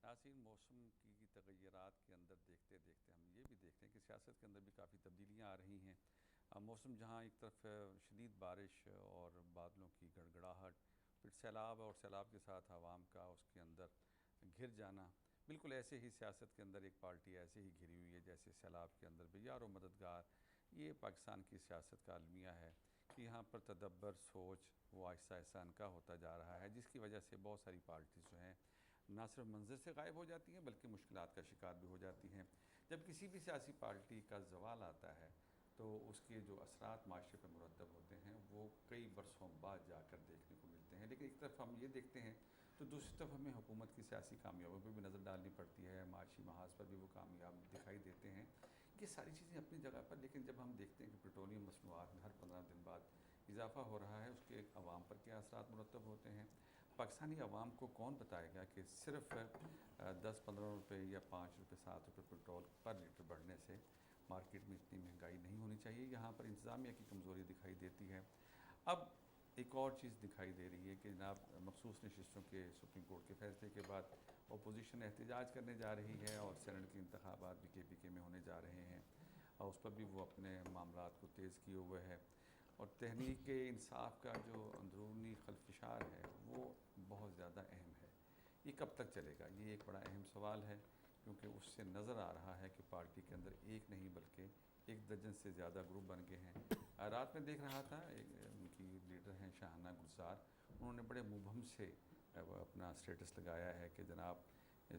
ناظرین، موسم کی تغیرات کے اندر دیکھتے دیکھتے ہم یہ بھی دیکھتے ہیں کہ سیاست کے اندر بھی کافی تبدیلیاں آ رہی ہیں۔ موسم جہاں ایک طرف شدید بارش اور بادلوں کی گڑگڑاہٹ، پھر سیلاب اور سیلاب کے ساتھ عوام کا اس کے اندر گھر جانا، بالکل ایسے ہی سیاست کے اندر ایک پارٹی ایسے ہی گھری ہوئی ہے جیسے سیلاب کے اندر بھی یار و مددگار۔ یہ پاکستان کی سیاست کا المیہ ہے کہ یہاں پر تدبر، سوچ وہ آہستہ آہستہ انکا ہوتا جا رہا ہے، جس کی وجہ سے بہت ساری پارٹیز جو ہیں نہ صرف منظر سے غائب ہو جاتی ہیں بلکہ مشکلات کا شکار بھی ہو جاتی ہیں۔ جب کسی بھی سیاسی پارٹی کا زوال آتا ہے تو اس کے جو اثرات معاشرے پہ مرتب ہوتے ہیں وہ کئی برسوں بعد جا کر دیکھنے کو ملتے ہیں۔ لیکن ایک طرف ہم یہ دیکھتے ہیں تو دوسری طرف ہمیں حکومت کی سیاسی کامیابیوں پہ بھی نظر ڈالنی پڑتی ہے، معاشی محاذ پر بھی وہ کامیاب دکھائی دیتے ہیں۔ یہ ساری چیزیں اپنی جگہ پر، لیکن جب ہم دیکھتے ہیں کہ پیٹرولیم مصنوعات میں ہر 15 دن بعد اضافہ ہو رہا ہے، اس کے عوام پر کیا اثرات مرتب ہوتے ہیں، پاکستانی عوام کو کون بتائے گا کہ صرف 10-15 روپے یا 5 روپے 7 روپے پیٹرول پر لیٹر بڑھنے سے مارکیٹ میں اتنی مہنگائی نہیں ہونی چاہیے۔ یہاں پر انتظامیہ کی کمزوری دکھائی دیتی ہے۔ اب ایک اور چیز دکھائی دے رہی ہے کہ جناب مخصوص نشستوں کے سپریم کورٹ کے فیصلے کے بعد اپوزیشن احتجاج کرنے جا رہی ہے اور سینٹ کے انتخابات بھی KPK میں ہونے جا رہے ہیں، اور اس پر بھی وہ اپنے معاملات کو تیز کیے ہوئے ہے، اور تحریک انصاف کا جو اندرونی خلفشار ہے وہ بہت زیادہ اہم ہے۔ یہ کب تک چلے گا؟ یہ ایک بڑا اہم سوال ہے، کیونکہ اس سے نظر آ رہا ہے کہ پارٹی کے اندر ایک نہیں بلکہ 1 درجن سے زیادہ گروپ بن گئے ہیں۔ رات میں دیکھ رہا تھا ان کی لیڈر ہیں شاہانہ گلزار، انہوں نے بڑے مبہم سے اپنا اسٹیٹس لگایا ہے کہ جناب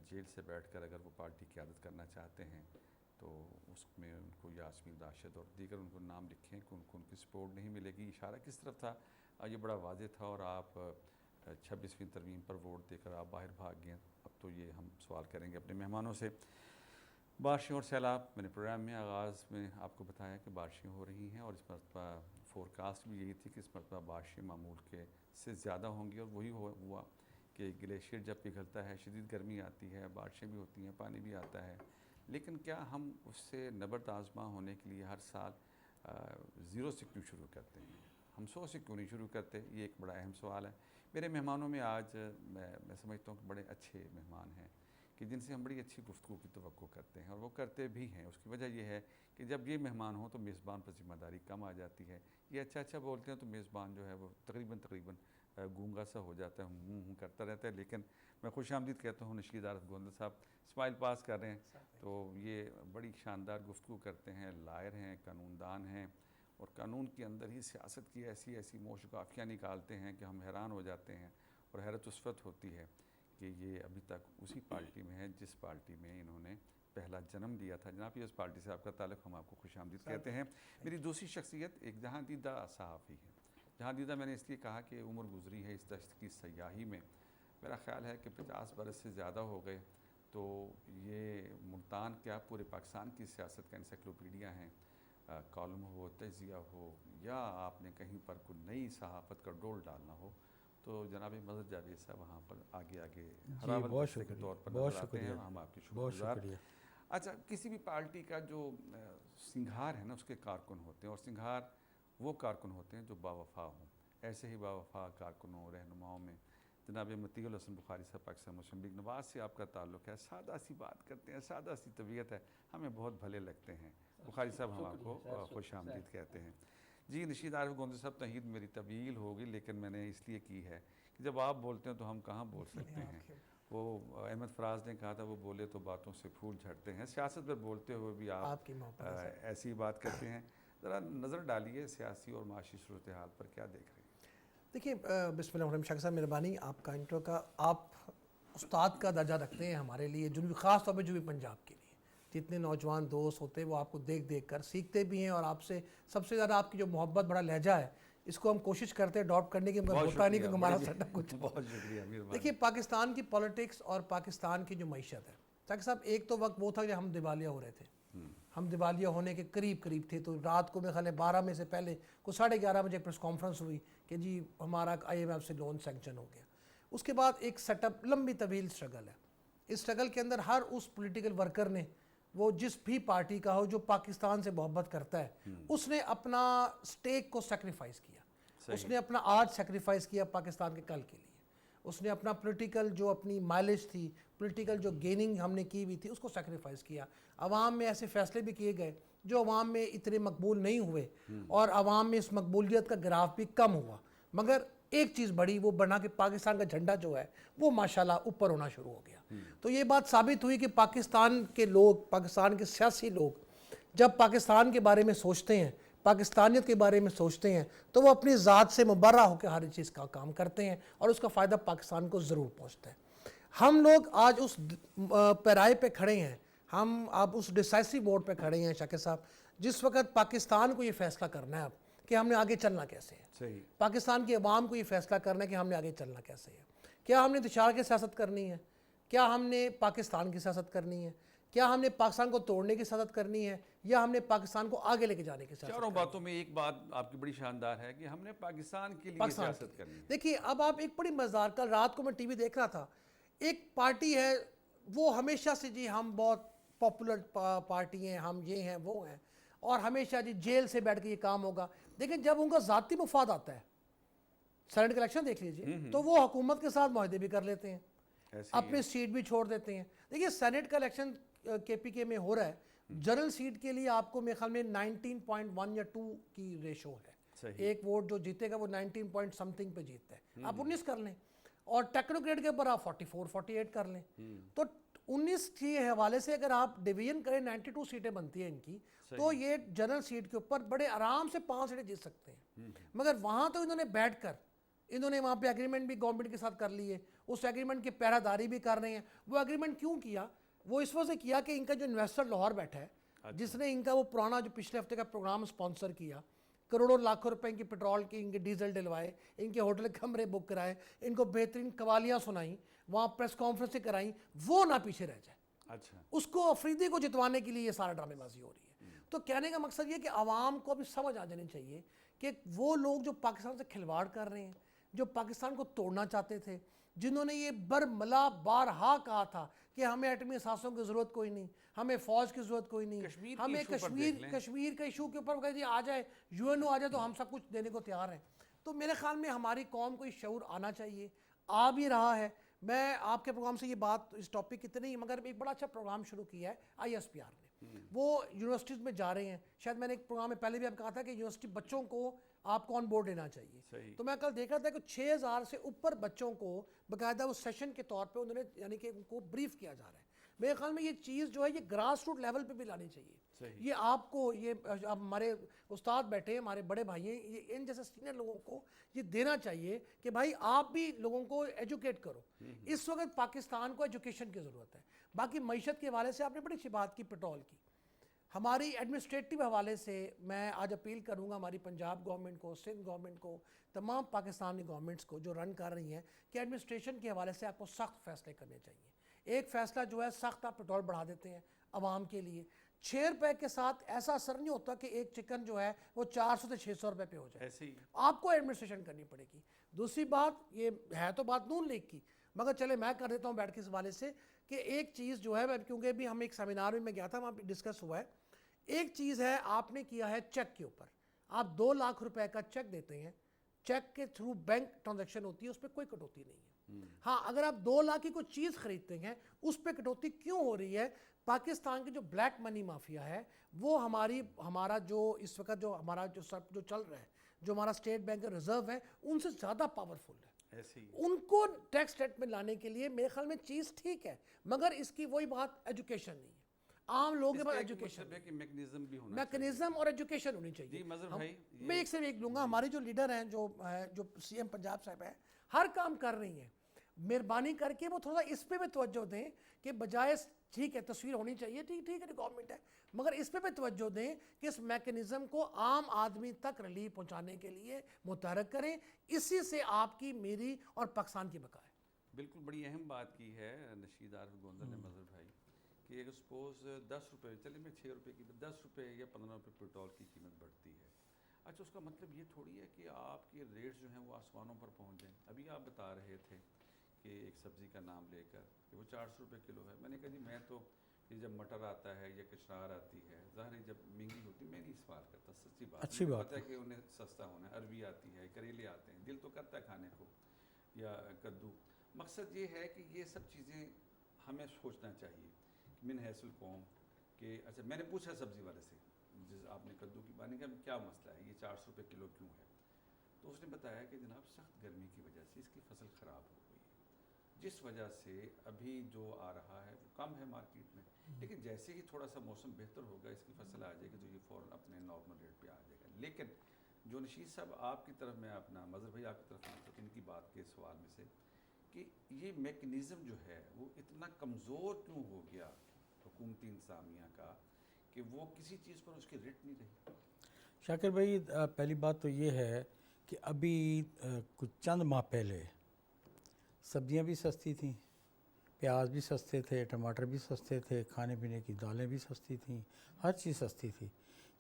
جیل سے بیٹھ کر اگر وہ پارٹی قیادت کرنا چاہتے ہیں تو اس میں ان کو یاسمین راشد اور دیگر ان کو نام لکھیں کہ ان کو ان کی سپورٹ نہیں ملے گی۔ اشارہ کس طرف تھا؟ یہ بڑا واضح تھا، اور آپ 26ویں ترمیم پر ووٹ دے کر آپ باہر بھاگ گئے۔ اب تو یہ ہم سوال کریں گے اپنے مہمانوں سے۔ بارشیں اور سیلاب، میں نے پروگرام میں آغاز میں آپ کو بتایا کہ بارشیں ہو رہی ہیں، اور اس مرتبہ فورکاسٹ بھی یہی تھی کہ اس مرتبہ بارشیں معمول کے سے زیادہ ہوں گی، اور وہی ہوا کہ گلیشیئر جب پگھلتا ہے، شدید گرمی آتی ہے، بارشیں بھی ہوتی ہیں، پانی بھی آتا ہے، لیکن کیا ہم اس سے نبرد آزما ہونے کے لیے ہر سال 0 سے کیوں شروع کرتے ہیں؟ ہم 100 سے کیوں نہیں شروع کرتے؟ یہ ایک بڑا اہم سوال ہے۔ میرے مہمانوں میں آج میں سمجھتا ہوں کہ بڑے اچھے مہمان ہیں کہ جن سے ہم بڑی اچھی گفتگو کی توقع کرتے ہیں، اور وہ کرتے بھی ہیں۔ اس کی وجہ یہ ہے کہ جب یہ مہمان ہوں تو میزبان پر ذمہ داری کم آ جاتی ہے۔ یہ اچھا بولتے ہیں تو میزبان جو ہے وہ تقریباً گونگا سا ہو جاتا ہے، ہوں کرتا رہتا ہے۔ لیکن میں خوش آمدید کہتا ہوں نشید عارف گوندل صاحب، اسمائل پاس کر رہے ہیں، تو یہ بڑی شاندار گفتگو کرتے ہیں، لائر ہیں، قانون دان ہیں، اور قانون کے اندر ہی سیاست کی ایسی موش گافیاں نکالتے ہیں کہ ہم حیران ہو جاتے ہیں، اور حیرت اسفت ہوتی ہے کہ یہ ابھی تک اسی پارٹی میں ہے جس پارٹی میں انہوں نے پہلا جنم لیا تھا۔ جناب یہ اس پارٹی سے آپ کا تعلق، ہم آپ کو خوش آمدید کہتے ہیں۔ میری دوسری شخصیت ایک جہاں دیدہ صحافی ہے۔ جہاں دیدہ میں نے اس لیے کہا کہ عمر گزری ہے اس دشت کی سیاحی میں، میرا خیال ہے کہ 50 برس سے زیادہ ہو گئے، تو یہ ملتان کیا پورے پاکستان کی سیاست کا انسائکلوپیڈیا ہیں۔ کالم ہو، تجزیہ ہو، یا آپ نے کہیں پر کوئی نئی صحافت کا ڈول ڈالنا ہو، تو جناب مظہر جاوید صاحب وہاں پر آگے ہراول دستے کے طور پر نظر آتے ہیں، ہم آپ کے شکر گزار۔ اچھا، کسی بھی پارٹی کا جو سنگھار ہے نا، اس کے کارکن ہوتے ہیں، اور سنگھار وہ کارکن ہوتے ہیں جو باوفا ہوں۔ ایسے ہی باوفا کارکنوں، رہنماؤں میں جناب مطیع الحسن بخاری صاحب پاکستان مسلم لیگ نواز سے آپ کا تعلق ہے۔ سادہ سی بات کرتے ہیں، سادہ سی طبیعت ہے، ہمیں بہت بھلے لگتے ہیں بخاری صاحب، ہم آپ کو خوش آمدید کہتے ہیں۔ جی نشید عارف گوندل صاحب، تمہید میری طویل ہوگی لیکن میں نے اس لیے کی ہے کہ جب آپ بولتے ہیں تو ہم کہاں بول سکتے ہیں۔ وہ احمد فراز نے کہا تھا، وہ بولے تو باتوں سے پھول جھڑتے ہیں۔ سیاست پر بولتے ہوئے بھی آپ ایسی بات کرتے ہیں، ذرا نظر ڈالیے سیاسی اور معاشی صورتحال پر، کیا دیکھ رہے ہیں؟ دیکھیے، بسم اللہ الرحمن الرحیم، شاکر صاحب مہربانی آپ کا انٹرو کا، آپ استاد کا درجہ رکھتے ہیں ہمارے لیے، جو بھی خاص طور پہ جو بھی پنجاب کے لیے جتنے نوجوان دوست ہوتے ہیں وہ آپ کو دیکھ کر سیکھتے بھی ہیں، اور آپ سے سب سے زیادہ آپ کی جو محبت، بڑا لہجہ ہے، اس کو ہم کوشش کرتے ہیں اڈاپٹ کرنے کی، مگر ہوتا نہیں کہ ہمارا سیٹ اپ کچھ۔ بہت شکریہ۔ دیکھیے، پاکستان کی پالیٹکس اور پاکستان کی جو معیشت ہے، شاکر صاحب ایک تو وقت وہ تھا جب ہم دیوالیہ ہو رہے تھے، ہم دیوالیہ ہونے کے قریب تھے، تو رات کو میرے خیال ہے 12 میں سے پہلے کو 11:30 بجے پریس کانفرنس ہوئی کہ جی ہمارا IMF سے لون سینکشن ہو گیا۔ اس کے بعد ایک سیٹ اپ، لمبی طویل سٹرگل ہے۔ اس سٹرگل کے اندر ہر اس پولیٹیکل ورکر نے، وہ جس بھی پارٹی کا ہو، جو پاکستان سے محبت کرتا ہے، اس نے اپنا سٹیک کو سیکریفائز کیا، اس نے اپنا آج سیکریفائز کیا پاکستان کے کل کے لیے۔ اس نے اپنا پولیٹیکل جو اپنی مائلیج تھی, پولیٹیکل جو گیننگ ہم نے کی ہوئی تھی, اس کو سیکریفائز کیا. عوام میں ایسے فیصلے بھی کیے گئے جو عوام میں اتنے مقبول نہیں ہوئے, اور عوام میں اس مقبولیت کا گراف بھی کم ہوا. مگر ایک چیز بڑی وہ بنا کہ پاکستان کا جھنڈا جو ہے وہ ماشاءاللہ اوپر ہونا شروع ہو گیا. تو یہ بات ثابت ہوئی کہ پاکستان کے لوگ, پاکستان کے سیاسی لوگ جب پاکستان کے بارے میں سوچتے ہیں, پاکستانیت کے بارے میں سوچتے ہیں, تو وہ اپنی ذات سے مبرہ ہو کے ہر چیز کا کام کرتے ہیں, اور اس کا فائدہ پاکستان کو ضرور پہنچتا ہے. ہم لوگ آج اس پیرائے پہ کھڑے ہیں, ہم اب اس ڈیسائسو بورڈ پہ کھڑے ہیں شاکر صاحب, جس وقت پاکستان کو یہ فیصلہ کرنا ہے اب کہ ہم نے آگے چلنا کیسے ہے. صحیح. پاکستان کے عوام کو یہ فیصلہ کرنا ہے کہ ہم نے آگے چلنا کیسے ہے. کیا ہم نے انتشار کی سیاست کرنی ہے, کیا ہم نے پاکستان کی سیاست کرنی ہے, کیا ہم نے پاکستان کو توڑنے کی سیاست کرنی ہے, یا ہم نے پاکستان کو آگے لے کے جانے کی سیاست. چاروں باتوں میں ایک بات آپ کی بڑی شاندار ہے کہ ہم نے پاکستان کے لیے سیاست کرنی ہے. دیکھیے اب آپ ایک بڑی مزدار, کل رات کو میں ٹی وی دیکھ رہا تھا, ایک پارٹی ہے وہ ہمیشہ سے جی ہم بہت پاپولر پارٹی ہیں, ہم یہ ہیں وہ ہیں, اور ہمیشہ جی جیل سے بیٹھ کے یہ کام ہوگا. دیکھیں جب ان کا ذاتی مفاد آتا ہے, سینٹ کا الیکشن دیکھ لیجئے, تو وہ حکومت کے ساتھ معاہدے بھی کر لیتے ہیں, اپنی سیٹ بھی چھوڑ دیتے ہیں. دیکھیے سینٹ کا الیکشن کے پی کے میں ہو رہا ہے, جنرل سیٹ کے لیے آپ کو میرے خیال میں 19.1 یا 2 کی ریشو ہے. ایک ووٹ جو جیتے گا وہ 19 پوائنٹ سمتھنگ پہ جیتتا ہے, آپ 19 کر لیں, اور ٹیکنوکریٹ کے اوپر آپ 44-48 کر لیں. تو 19 کے حوالے سے اگر آپ ڈویژن کریں 92 سیٹیں بنتی ہیں ان کی, تو یہ جنرل سیٹ کے اوپر بڑے آرام سے 5 سیٹیں جیت سکتے ہیں. مگر وہاں تو انہوں نے بیٹھ کر انہوں نے وہاں پہ ایگریمنٹ بھی گورنمنٹ کے ساتھ کر لی ہے, اس ایگریمنٹ کی پیرا داری بھی کر رہے ہیں. وہ ایگریمنٹ کیوں کیا؟ وہ اس وجہ سے کیا کہ ان کا جو انویسٹر لاہور بیٹھا ہے, جس نے ان کا وہ پرانا جو پچھلے ہفتے کا پروگرام سپانسر کیا, کروڑوں لاکھوں روپے ان کی پیٹرول کی, ان کے ڈیزل ڈلوائے, ان کے ہوٹل کمرے بک کرائے, ان کو بہترین قوالیاں سنائیں, وہاں پریس کانفرنسیں کرائیں, وہ نہ پیچھے رہ جائے. اچھا, اس کو افریدی کو جتوانے کے لیے یہ سارا ڈرامے بازی ہو رہی ہے. تو کہنے کا مقصد یہ کہ عوام کو ابھی سمجھ آ جانی چاہیے کہ وہ لوگ جو پاکستان سے کھلواڑ کر رہے ہیں, جو پاکستان کو توڑنا چاہتے تھے, جنہوں نے یہ برملا بارہا کہا تھا کہ ہمیں ایٹمی اثاثوں کی ضرورت کوئی نہیں, ہمیں فوج کی ضرورت کوئی نہیں, ہمیں کشمیر کے ایشو کے اوپر کہ جی آ جائے یو این او آ جائے تو ہم سب کچھ دینے کو تیار ہیں. تو میرے خیال میں ہماری قوم کو یہ شعور آنا چاہیے, آ بھی رہا ہے. میں آپ کے پروگرام سے یہ بات اس ٹاپک اتنی, مگر ایک بڑا اچھا پروگرام شروع کیا ہے آئی ایس پی آر نے, وہ یونیورسٹیز میں جا رہے ہیں. شاید میں نے ایک پروگرام میں پہلے بھی آپ کہا تھا کہ یونیورسٹی بچوں کو آپ کو آن بورڈ لینا چاہیے. تو میں کل دیکھ رہا تھا کہ 6000 سے اوپر بچوں کو باقاعدہ وہ سیشن کے طور پہ انہوں نے یعنی کہ ان کو بریف کیا جا رہا ہے. میرے خیال میں یہ چیز جو ہے یہ گراس روٹ لیول پہ بھی لانی چاہیے. یہ آپ کو یہ ہمارے استاد بیٹھے ہیں, ہمارے بڑے بھائی ہیں, یہ ان جیسے سینئر لوگوں کو یہ دینا چاہیے کہ بھائی آپ بھی لوگوں کو ایجوکیٹ کرو. اس وقت پاکستان کو ایجوکیشن کی ضرورت ہے. باقی معیشت کے حوالے سے آپ نے بڑی اچھی بات کی پیٹرول کی. ہماری ایڈمنسٹریٹو حوالے سے میں آج اپیل کروں گا ہماری پنجاب گورنمنٹ کو, سندھ گورنمنٹ کو, تمام پاکستانی گورنمنٹس کو جو رن کر رہی ہیں کہ ایڈمنسٹریشن کے حوالے سے آپ کو سخت فیصلے کرنے چاہیے. ایک فیصلہ جو ہے سخت, آپ پیٹرول بڑھا دیتے ہیں عوام کے لیے, 6 روپے کے ساتھ ایسا اثر نہیں ہوتا کہ ایک چکن جو ہے وہ 400 سے 600 روپے پہ ہو جائے. آپ کو ایڈمنسٹریشن کرنی پڑے گی. دوسری بات, یہ ہے تو بات نون لیگ کی, مگر چلے میں کر دیتا ہوں بیٹھ کے اس حوالے سے کہ ایک چیز جو ہے, کیونکہ بھی ہم ایک سیمینار میں گیا تھا, وہاں پہ ڈسکس ہوا ہے. ایک چیز ہے آپ نے کیا ہے چیک کے اوپر, آپ 2 لاکھ روپے کا چیک دیتے ہیں, چیک کے تھرو بینک ٹرانزیکشن ہوتی ہے, اس پہ کوئی کٹوتی نہیں ہے. ہاں اگر آپ 2 لاکھ کی کوئی چیز خریدتے ہیں اس پہ کٹوتی کیوں ہو رہی ہے؟ پاکستان کی جو بلیک منی مافیا ہے وہ ہمارا جو اس وقت جو ہمارا جو چل رہا ہے, جو ہمارا اسٹیٹ بینک کا ریزرو ہے, ان سے زیادہ پاورفل ہے. ان کو ٹیکس ریٹ میں لانے کے لیے میرے خیال میں چیز ٹھیک ہے, مگر اس کی وہی بات ایجوکیشن نہیں ہے. عام لوگوں کے پاس ایجوکیشن میکنزم اور ایجوکیشن ہونی چاہیے. میں ایک سے ایک لوں گا, ہمارے جو لیڈر ہیں جو سی ایم پنجاب صاحب ہیں, ہر کام کر رہی ہیں, مہربانی کر کے وہ تھوڑا اس پہ بھی توجہ دیں کہ بجائے ٹھیک ہے تصویر ہونی چاہیے, ٹھیک ہے گورنمنٹ ہے, مگر اس پہ بھی توجہ دیں کہ اس میکنزم کو عام آدمی تک ریلیف پہنچانے کے لیے متحرک کریں. اسی سے آپ کی, میری اور پاکستان کی بقا ہے. بالکل بڑی اہم بات کی ہے نشید عارف گوندل نے مظہر بھائی, کہ اگر سپوز 10 روپے, چلے میں 6 روپے کی, 10 روپے یا 15 روپے پیٹرول کی قیمت بڑھتی ہے, اچھا اس کا مطلب یہ تھوڑی ہے کہ آپ کے ریٹس جو ہیں وہ آسمانوں پر پہنچ جائیں. ابھی آپ بتا رہے تھے کہ ایک سبزی کا نام لے کر کہ وہ 400 روپے کلو ہے. میں نے کہا جی میں تو جب مٹر آتا ہے یا کچنار آتی ہے, ظاہر ہے جب مہنگی ہوتی میں نہیں استعمال کرتا, سچی بات, اچھی بات پتہ ہے کہ انہیں سستا ہونا ہے. عربی آتی ہے, کریلے آتے ہیں, دل تو کرتا ہے کھانے کو, یا کدو. مقصد یہ ہے کہ یہ سب چیزیں ہمیں سوچنا چاہیے من حیث القوم کہ اچھا میں نے پوچھا سبزی والے سے جس آپ نے کدو کی بات نہیں کیا مسئلہ ہے یہ 400 روپے کلو کیوں ہے، تو اس نے بتایا کہ جناب سخت گرمی کی وجہ سے اس کی فصل خراب ہو گئی ہے، جس وجہ سے ابھی جو آ رہا ہے وہ کم ہے مارکیٹ میں، لیکن جیسے ہی تھوڑا سا موسم بہتر ہوگا اس کی فصل آ جائے گی تو یہ فوراً اپنے نارمل ریٹ پہ آ جائے گا۔ لیکن جو نشید صاحب آپ کی طرف میں اپنا مظہر بھائی آپ کی طرف ان کی بات کے سوال میں سے کہ یہ میکنزم جو ہے وہ اتنا کمزور کیوں ہو گیا حکومتی انتظامیہ کا کہ وہ کسی چیز پر اس کی ریٹ نہیں رہی؟ شاکر بھائی پہلی بات تو یہ ہے کہ ابھی کچھ چند ماہ پہلے سبزیاں بھی سستی تھیں، پیاز بھی سستے تھے، ٹماٹر بھی سستے تھے، کھانے پینے کی دالیں بھی سستی تھیں، ہر چیز سستی تھی۔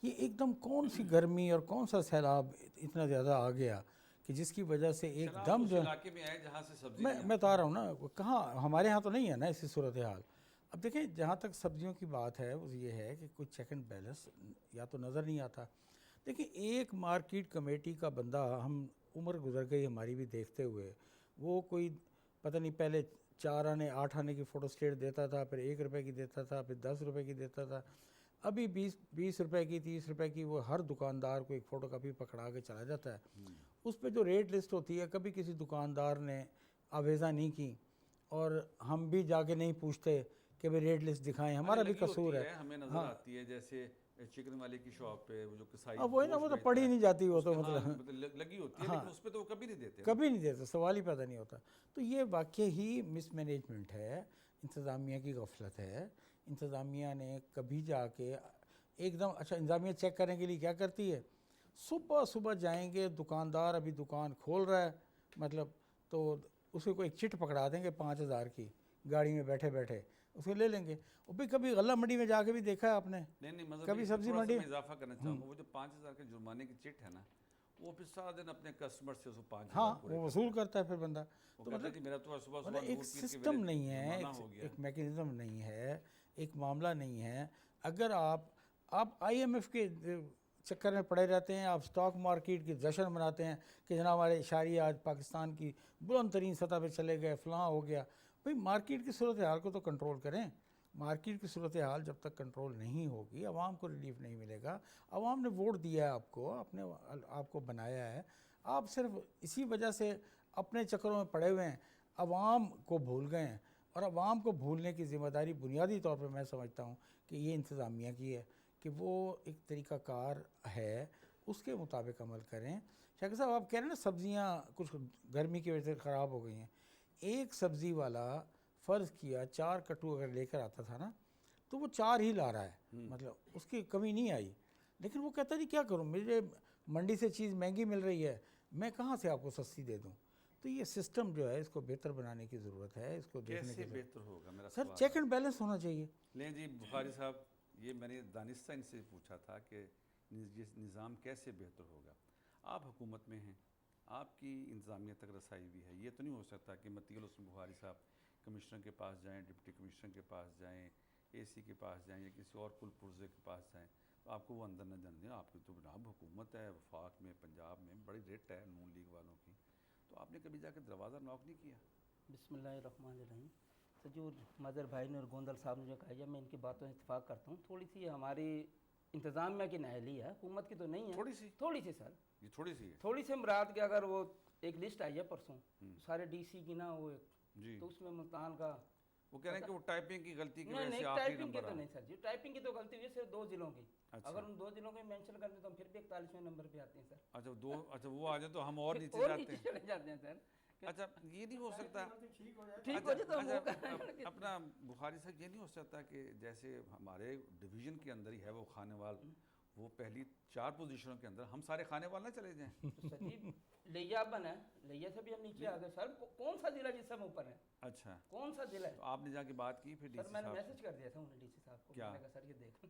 یہ ایک دم کون سی گرمی اور کون سا سیلاب اتنا زیادہ آ گیا کہ جس کی وجہ سے ایک دم جو علاقے میں آئے جہاں سے سبزی میں تو آ رہا ہوں نا، کہاں ہمارے ہاں تو نہیں ہے نا ایسی صورتحال۔ اب دیکھیں جہاں تک سبزیوں کی بات ہے وہ یہ ہے کہ کچھ چیک اینڈ بیلنس یا تو نظر نہیں آتا۔ دیکھیں ایک مارکیٹ کمیٹی کا بندہ، ہم عمر گزر گئی ہماری بھی دیکھتے ہوئے، وہ کوئی پتہ نہیں پہلے 4 آنے 8 آنے کی فوٹو اسٹیٹ دیتا تھا، پھر 1 روپے کی دیتا تھا، پھر 10 روپے کی دیتا تھا، ابھی 20 روپے کی 30 روپے کی وہ ہر دکاندار کو ایک فوٹو کاپی پکڑا کے چلا جاتا ہے۔ اس پہ جو ریٹ لسٹ ہوتی ہے کبھی کسی دکاندار نے آویزہ نہیں کی اور ہم بھی جا کے نہیں پوچھتے کہ بھئی ریٹ لسٹ دکھائیں، ہمارا بھی قصور ہے۔ ہمیں نظر آتی ہے جیسے چکن والے کی شاپ پہ وہ جو کسائی وہ نا وہ تو پڑھی نہیں جاتی، وہ تو مطلب لگی ہوتی ہے لیکن اس پہ تو وہ کبھی نہیں دیتے، کبھی نہیں دیتے، سوال ہی پیدا نہیں ہوتا۔ تو یہ واقعی ہی مس مینجمنٹ ہے، انتظامیہ کی غفلت ہے۔ انتظامیہ نے کبھی جا کے ایک دم اچھا انتظامیہ چیک کرنے کے لیے کیا کرتی ہے، صبح جائیں گے، دکاندار ابھی دکان کھول رہا ہے مطلب، تو اسے کو ایک چٹ پکڑا دیں گے 5000 کی، گاڑی میں بیٹھے بیٹھے اس کو لے لیں گے۔ وہ بھی کبھی غلہ منڈی میں جا کے بھی دیکھا ہے آپ نے؟ نہیں کبھی سبزی منڈی میں اضافہ کرنا چاہوں گا، وہ جو 5000 کے جرمانے کی چٹ ہے نا، وہ پھر سارا دن اپنے کسٹمر سے اس کو 5000 ہاں وہ وصول کرتا ہے پھر بندہ۔ تو مطلب میرا تو صبح ایک سسٹم نہیں ہے، ایک میکنزم نہیں ہے، ایک معاملہ نہیں ہے۔ اگر آپ آئی ایم ایف کے چکر میں پڑے رہتے ہیں، آپ سٹاک مارکیٹ کی جشن مناتے ہیں کہ جناب ہمارے اشاریہ آج پاکستان کی بلند ترین سطح پہ چلے گئے، فلاں ہو گیا۔ بھئی مارکیٹ کی صورتحال کو تو کنٹرول کریں۔ مارکیٹ کی صورتحال جب تک کنٹرول نہیں ہوگی، عوام کو ریلیف نہیں ملے گا۔ عوام نے ووٹ دیا ہے آپ کو، آپ کو بنایا ہے، آپ صرف اسی وجہ سے اپنے چکروں میں پڑے ہوئے ہیں، عوام کو بھول گئے ہیں۔ اور عوام کو بھولنے کی ذمہ داری بنیادی طور پہ میں سمجھتا ہوں کہ یہ انتظامیہ کی ہے کہ وہ ایک طریقہ کار ہے اس کے مطابق عمل کریں۔ شاکر صاحب آپ کہہ رہے ہیں نا سبزیاں کچھ گرمی کی وجہ سے خراب ہو گئی ہیں۔ ایک سبزی والا فرض کیا 4 کٹو اگر لے کر آتا تھا نا تو وہ 4 ہی لا رہا ہے، مطلب اس کی کمی نہیں آئی، لیکن وہ کہتا ہے کیا کروں، مجھے منڈی سے چیز مہنگی مل رہی ہے، میں کہاں سے آپ کو سستی دے دوں۔ تو یہ سسٹم جو ہے اس کو بہتر بنانے کی ضرورت ہے، اس کو دیکھنے کی ضرورت بہتر ہوگا میرا سر، چیک اینڈ بیلنس ہونا چاہیے۔ لیں جی بخاری صاحب، یہ میں نے دانستہ ان سے پوچھا تھا کہ یہ نظام کیسے بہتر ہوگا۔ آپ حکومت میں ہیں، آپ کی انتظامیہ تک رسائی بھی ہے، یہ تو نہیں ہو سکتا کہ متیل حسن بخاری صاحب کمشنر کے پاس جائیں، ڈپٹی کمشنر کے پاس جائیں، اے سی کے پاس جائیں یا کسی اور کل پرزے کے پاس جائیں تو آپ کو وہ اندر نہ جانے دیں۔ آپ کی تو جناب حکومت ہے، وفاق میں، پنجاب میں بڑی ریٹ ہے نون لیگ والوں کی، تو آپ نے کبھی جا کے دروازہ نوک نہیں کیا؟ بسم اللہ الرحمن الرحیم۔ تو جو مظہر بھائی نے اور گوندل صاحب نے جو کہا، میں ان کی باتوں سے اتفاق کرتا ہوں۔ تھوڑی سی ہماری انتظامیہ کی نااہلی ہے، حکومت کی تو نہیں ہے، تھوڑی سی سر، یہ تھوڑی سی ہے، تھوڑی سی مراد کہ اگر وہ ایک لسٹ آئی ہے پرسوں سارے ڈی سی کی نا، وہ تو اس میں ملتان کا وہ کہہ رہے ہیں کہ وہ ٹائپنگ کی غلطی کی وجہ سے نہیں، آخری ٹائپنگ کی نمبر تو نہیں سر جی، ٹائپنگ کی تو غلطی ہوئی ہے صرف 2 ضلعوں کی۔ اگر ان 2 ضلعوں کو مینشن کرتے تو ہم پھر بھی 41ویں نمبر پہ آتے ہیں سر۔ اچھا وہ آ جائیں تو ہم اور نیچے جاتے ہیں۔ چلے جاتے ہیں سر۔ اچھا یہ نہیں ہو سکتا، ٹھیک ہو جائے تو اپنا بخاری صاحب یہ نہیں ہو سکتا کہ جیسے ہمارے ڈویژن کے اندر ہی ہے وہ کھانے وال، وہ پہلی 4 پوزیشنوں کے اندر ہم سارے کھانے وال نہ چلے جائیں؟ سر جی لیا بنا ہے، لیا سے بھی ہم نیچے آ گئے سر۔ کون سا ضلع جس سے ہم اوپر ہیں؟ اچھا کون سا ضلع ہے؟ تو آپ نے جا کے بات کی پھر ڈی سی سر میں نے صاحب میسج کر دیا تھا انہیں، ڈی سی صاحب کو، میں نے کہا سر یہ دیکھیں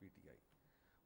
PTI।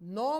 9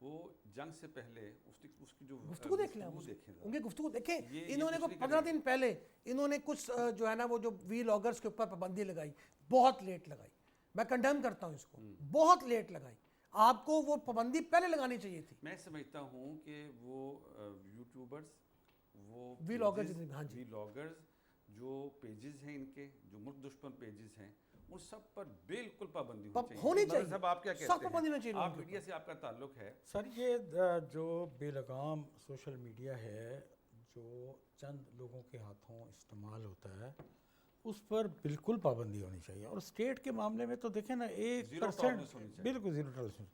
وہ جنگ سے پہلے اس کی جو گفتگو دیکھ لیں دیکھیں ذرا۔ ان کی گفتگو دیکھیں. یہ انہوں نے دوسری 15 دن پہلے انہوں نے کچھ جو ہے نا وہ جو وی لاگرز کے اوپر پابندی لگائی، بہت لیٹ لگائی. میں کنڈیم کرتا ہوں اس کو، بہت لیٹ لگائی. آپ کو وہ پابندی پہلے لگانی چاہیے تھی. میں سمجھتا ہوں کہ وہ یوٹیوبرز، وہ وی لاگرز، ہاں جی، وی لاگرز جو پیجز ہیں ان کے، جو ملک دشمن پیجز ہیں، ان سب پر بالکل پابندی ہونی چاہیے. صاحب آپ کیا کہتے سخت پابندی ہونی ہیں؟ چاہیے. آپ میڈیا سے آپ کا تعلق ہے. سر یہ جو بے لگام سوشل میڈیا ہے جو چند لوگوں کے ہاتھوں استعمال ہوتا ہے، اس پر بالکل پابندی ہونی چاہیے. اور اسٹیٹ کے معاملے میں تو دیکھیں نا 1% بالکل 0%.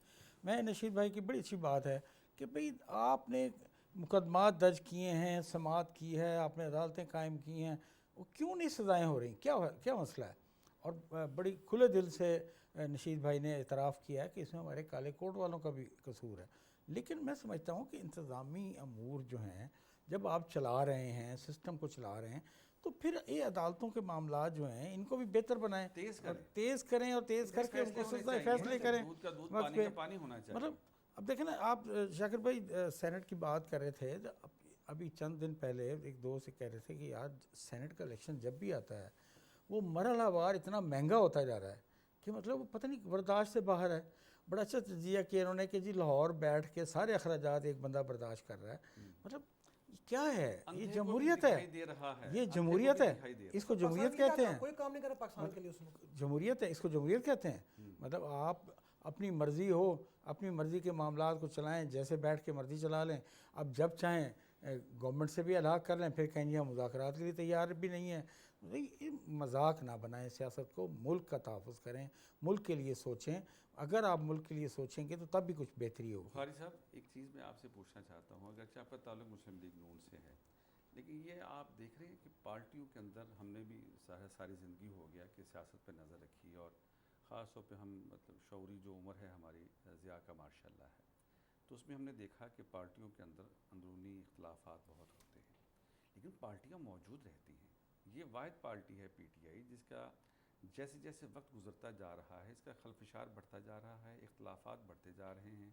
میں نشید بھائی کی بڑی اچھی بات ہے کہ بھئی آپ نے مقدمات درج کیے ہیں، سماعت کی ہے، آپ نے عدالتیں قائم کی ہیں، وہ کیوں نہیں سزائیں ہو رہی؟ کیا مسئلہ ہے؟ اور بڑی کھلے دل سے نشید بھائی نے اعتراف کیا ہے کہ اس میں ہمارے کالے کوٹ والوں کا بھی قصور ہے. لیکن میں سمجھتا ہوں کہ انتظامی امور جو ہیں جب آپ چلا رہے ہیں، سسٹم کو چلا رہے ہیں، تو پھر یہ عدالتوں کے معاملات جو ہیں ان کو بھی بہتر بنائیں، تیز کریں اور تیز کر کے ان کو فیصلے کریں. مطلب اب دیکھیں نا، آپ شاکر بھائی سینٹ کی بات کر رہے تھے، ابھی چند دن پہلے ایک دوست سے کہہ رہے تھے کہ یار سینٹ کا الیکشن جب بھی آتا ہے وہ مرحلہ وار اتنا مہنگا ہوتا جا رہا ہے کہ مطلب وہ پتہ نہیں برداشت سے باہر ہے. بڑا اچھا تجزیہ کیا انہوں نے کہ جی لاہور بیٹھ کے سارے اخراجات ایک بندہ برداشت کر رہا ہے. مطلب کیا ہے یہ؟ جمہوریت ہے، یہ جمہوریت ہے، اس کو جمہوریت کہتے ہیں. کوئی کام نہیں کرا پاکستان کے لیے، اس نے جمہوریت ہے، اس کو جمہوریت کہتے ہیں. مطلب آپ اپنی مرضی ہو، اپنی مرضی کے معاملات کو چلائیں، جیسے بیٹھ کے مرضی چلا لیں. اب جب چاہیں گورنمنٹ سے بھی الحاق کر لیں، پھر کہیں جی ہم مذاکرات کے لیے تیار بھی نہیں ہیں. مذاق نہ بنائیں سیاست کو، ملک کا تحفظ کریں، ملک کے لیے سوچیں. اگر آپ ملک کے لیے سوچیں گے تو تب بھی کچھ بہتری ہوگی. بخاری صاحب ایک چیز میں آپ سے پوچھنا چاہتا ہوں، اگرچہ آپ کا تعلق مسلم لیگ نون سے ہے، لیکن یہ آپ دیکھ رہے ہیں کہ پارٹیوں کے اندر ہم نے بھی ساری زندگی ہو گیا کہ سیاست پہ نظر رکھی، اور خاص طور پہ ہم مطلب شعوری جو عمر ہے ہماری ضیاء کا ماشاء اللہ ہے، تو اس میں ہم نے دیکھا کہ پارٹیوں کے اندر اندرونی اختلافات بہت ہوتے ہیں، لیکن پارٹیاں موجود رہتی ہیں. یہ واحد پارٹی ہے پی ٹی آئی جس کا جیسے جیسے وقت گزرتا جا رہا ہے اس کا خلفشار بڑھتا جا رہا ہے، اختلافات بڑھتے جا رہے ہیں،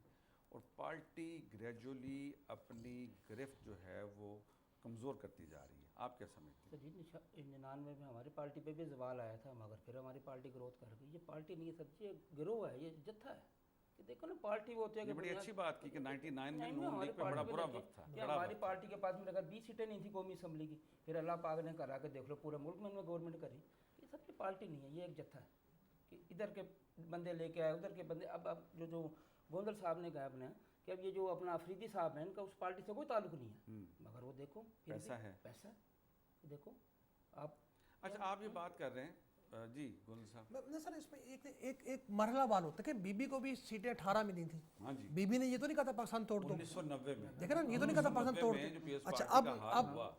اور پارٹی گریجولی اپنی گرفت جو ہے وہ کمزور کرتی جا رہی ہے. آپ کیا سمجھتے ہیں؟ جی 99 میں ہماری پارٹی پہ بھی زوال آیا تھا، مگر پھر ہماری پارٹی گروتھ کر گئی. یہ پارٹی نہیں ہے سر، یہ گروہ ہے، یہ جتھا ہے. کہ دیکھو نا پارٹی وہ ہوتی ہے کہ بڑی اچھی بات کی کہ 99 میں نون لیگ پہ بڑا برا وقت تھا. ہماری پارٹی کے پاس میں اگر 20 سیٹیں نہیں تھی قومی اسمبلی کی، پھر اللہ پاک نے کرا کہ دیکھ لو پورے ملک میں گورنمنٹ کری. یہ سب کی پارٹی نہیں ہے، یہ ایک جتھا ہے کہ ادھر کے بندے لے کے آئے، ادھر کے بندے. اب جو گوندل صاحب نے کہا اپنے کہ اب یہ جو اپنا افریدی صاحب ہیں ان کا اس پارٹی سے کوئی تعلق نہیں ہے، مگر وہ دیکھو پیسہ ہے، پیسہ دیکھو آپ. اچھا آپ یہ بات کر رہے ہیں جی گوندل صاحب. سر اس میں ایک مرحلہ وار ہوتا ہے کہ بی بی کو بھی سیٹیں 18 ملی تھیں. ہاں جی، بی بی نے یہ تو نہیں کہا تھا پاکستان توڑ دو. 1990 میں دیکھیں نا، یہ تو نہیں کہا تھا پاکستان توڑ دو. اچھا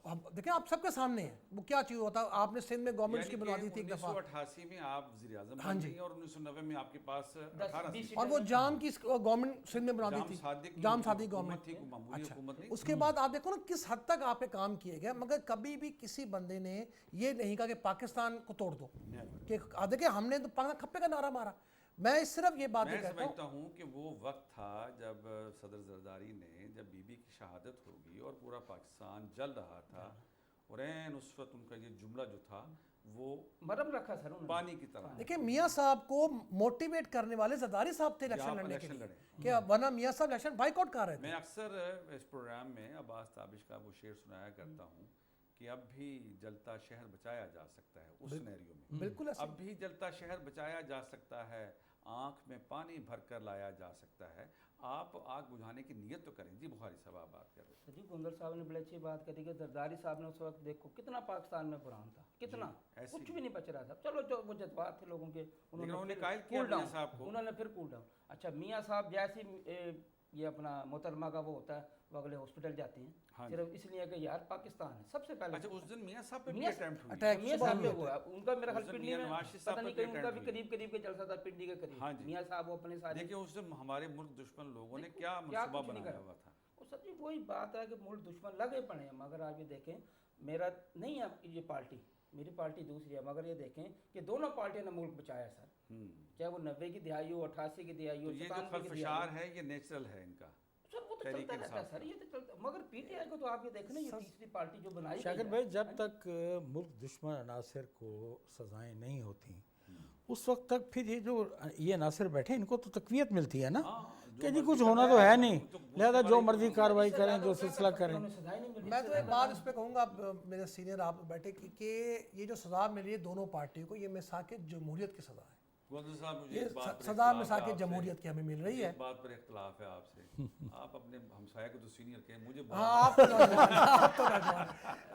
اب دیکھیں آپ سب کے سامنے ہیں وہ کیا چیز ہوتا. آپ نے سندھ میں گورنمنٹ کی بنا دی تھی ایک دفعہ، 1988 میں آپ وزیر اعظم بن گئی اور 1990 میں آپ کے پاس 18 سیٹیں، اور وہ جام کی گورنمنٹ سندھ میں بنا دی تھی، جام صادق گورنمنٹ تھی، معمولی حکومت نہیں. اس کے بعد آپ دیکھو نا کس حد تک آپ نے کام کیے گئے، مگر کبھی بھی کسی بندے نے یہ نہیں کہا کہ پاکستان کو توڑ دو. کہ دیکھیں ہم نے تو پاکستان کھپے کا نعرہ مارا. میں صرف یہ بات میں کہتا سمجھتا ہوں کہ وہ وقت تھا جب صدر زرداری نے جب بی بی کی شہادت ہوگی اور پورا پاکستان جل رہا تھا، اور این اس وقت ان کا یہ جملہ جو تھا وہ مرم رکھا سر پانی کی طرح. دیکھیں میاں صاحب کو موٹیویٹ کرنے والے زرداری صاحب تھے الیکشن لڑنے کے لیے، کہ ورنہ میاں صاحب الیکشن بائیکاٹ کر رہے تھے. میں اکثر اس پروگرام میں عباس تابش کا وہ شعر سنایا کرتا ہوں کہ اب بھی جلتا شہر بچایا جا سکتا ہے. اس سینیریو میں بالکل اب بھی جلتا شہر بچایا جا سکتا ہے، آنکھ میں پانی بھر کر لایا جا سکتا ہے. آپ آگ بجھانے کی نیت تو کریں. جی بخاری صاحب آپ بات کر رہے ہیں. جی گوندل صاحب نے بڑی اچھی بات کری کہ زرداری صاحب نے اس وقت دیکھو کتنا پاکستان میں بحران تھا، کتنا کچھ بھی نہیں بچ رہا تھا. چلو جو وہ جذبات تھے لوگوں کے انہوں نے قائل کیا میاں صاحب کو، انہوں نے پھر کول ڈاؤن. اچھا میاں صاحب جیسی یہ اپنا محترمہ کا وہ ہوتا ہے وہ اگلے ہاسپٹل جاتے ہیں صرف اس لیے کہ یار پاکستان ہے سب سے پہلے. اچھا اس دن میاں صاحب پہ بھی اٹیمپٹ ہوئی، میاں صاحب پہ ہوا ان کا میرا خیال پنڈی میں پتہ نہیں کہیں ان کا بھی قریب قریب کے جلسہ تھا پنڈی کے قریب. میاں صاحب وہ اپنے سارے دیکھیں اس دن ہمارے ملک دشمن لوگوں نے کیا منصوبہ بنایا ہوا تھا. سر جی وہی بات ہے کہ ملک دشمن لگے پڑے ہیں. مگر آپ یہ دیکھیں میرا نہیں ہے یہ پارٹی، میری پارٹی دوسری ہے، مگر یہ دیکھیں کہ دونوں پارٹیوں نے ملک بچایا سر. چاہے وہ 90 کی دہائی ہو, 88 کی دہائی ہو, یہ جو خلفشار ہے یہ نیچرل ہے ان کا سر, وہ تو چلتا رہتا ہے سر, یہ تو چلتا. مگر پی ٹی آئی کو تو آپ یہ دیکھیں نا, یہ تیسری پارٹی جو بنائی شاکر بھائی, جب تک ملک دشمن عناصر کو سزائیں نہیں ہوتی اس وقت تک پھر یہ عناصر بیٹھے ان کو تو تقویت ملتی ہے نا کہ جی کچھ ہونا تو ہے نہیں, لہذا جو مرضی کارروائی کریں, جو سلسلہ کریں. میں تو ایک بات اس پہ کہوں گا, میرے سینئر آپ بیٹھے کہ یہ جو سزا مل رہی ہے دونوں پارٹیوں کو, یہ مساق جمہوریت کی سزا ہے. یہ سزا مساق جمہوریت کی ہمیں مل رہی ہے. بات پر اختلاف ہے آپ سے, آپ اپنے ہمسایہ کو تو سینئر کہیں, مجھے آپ تو نوجوان.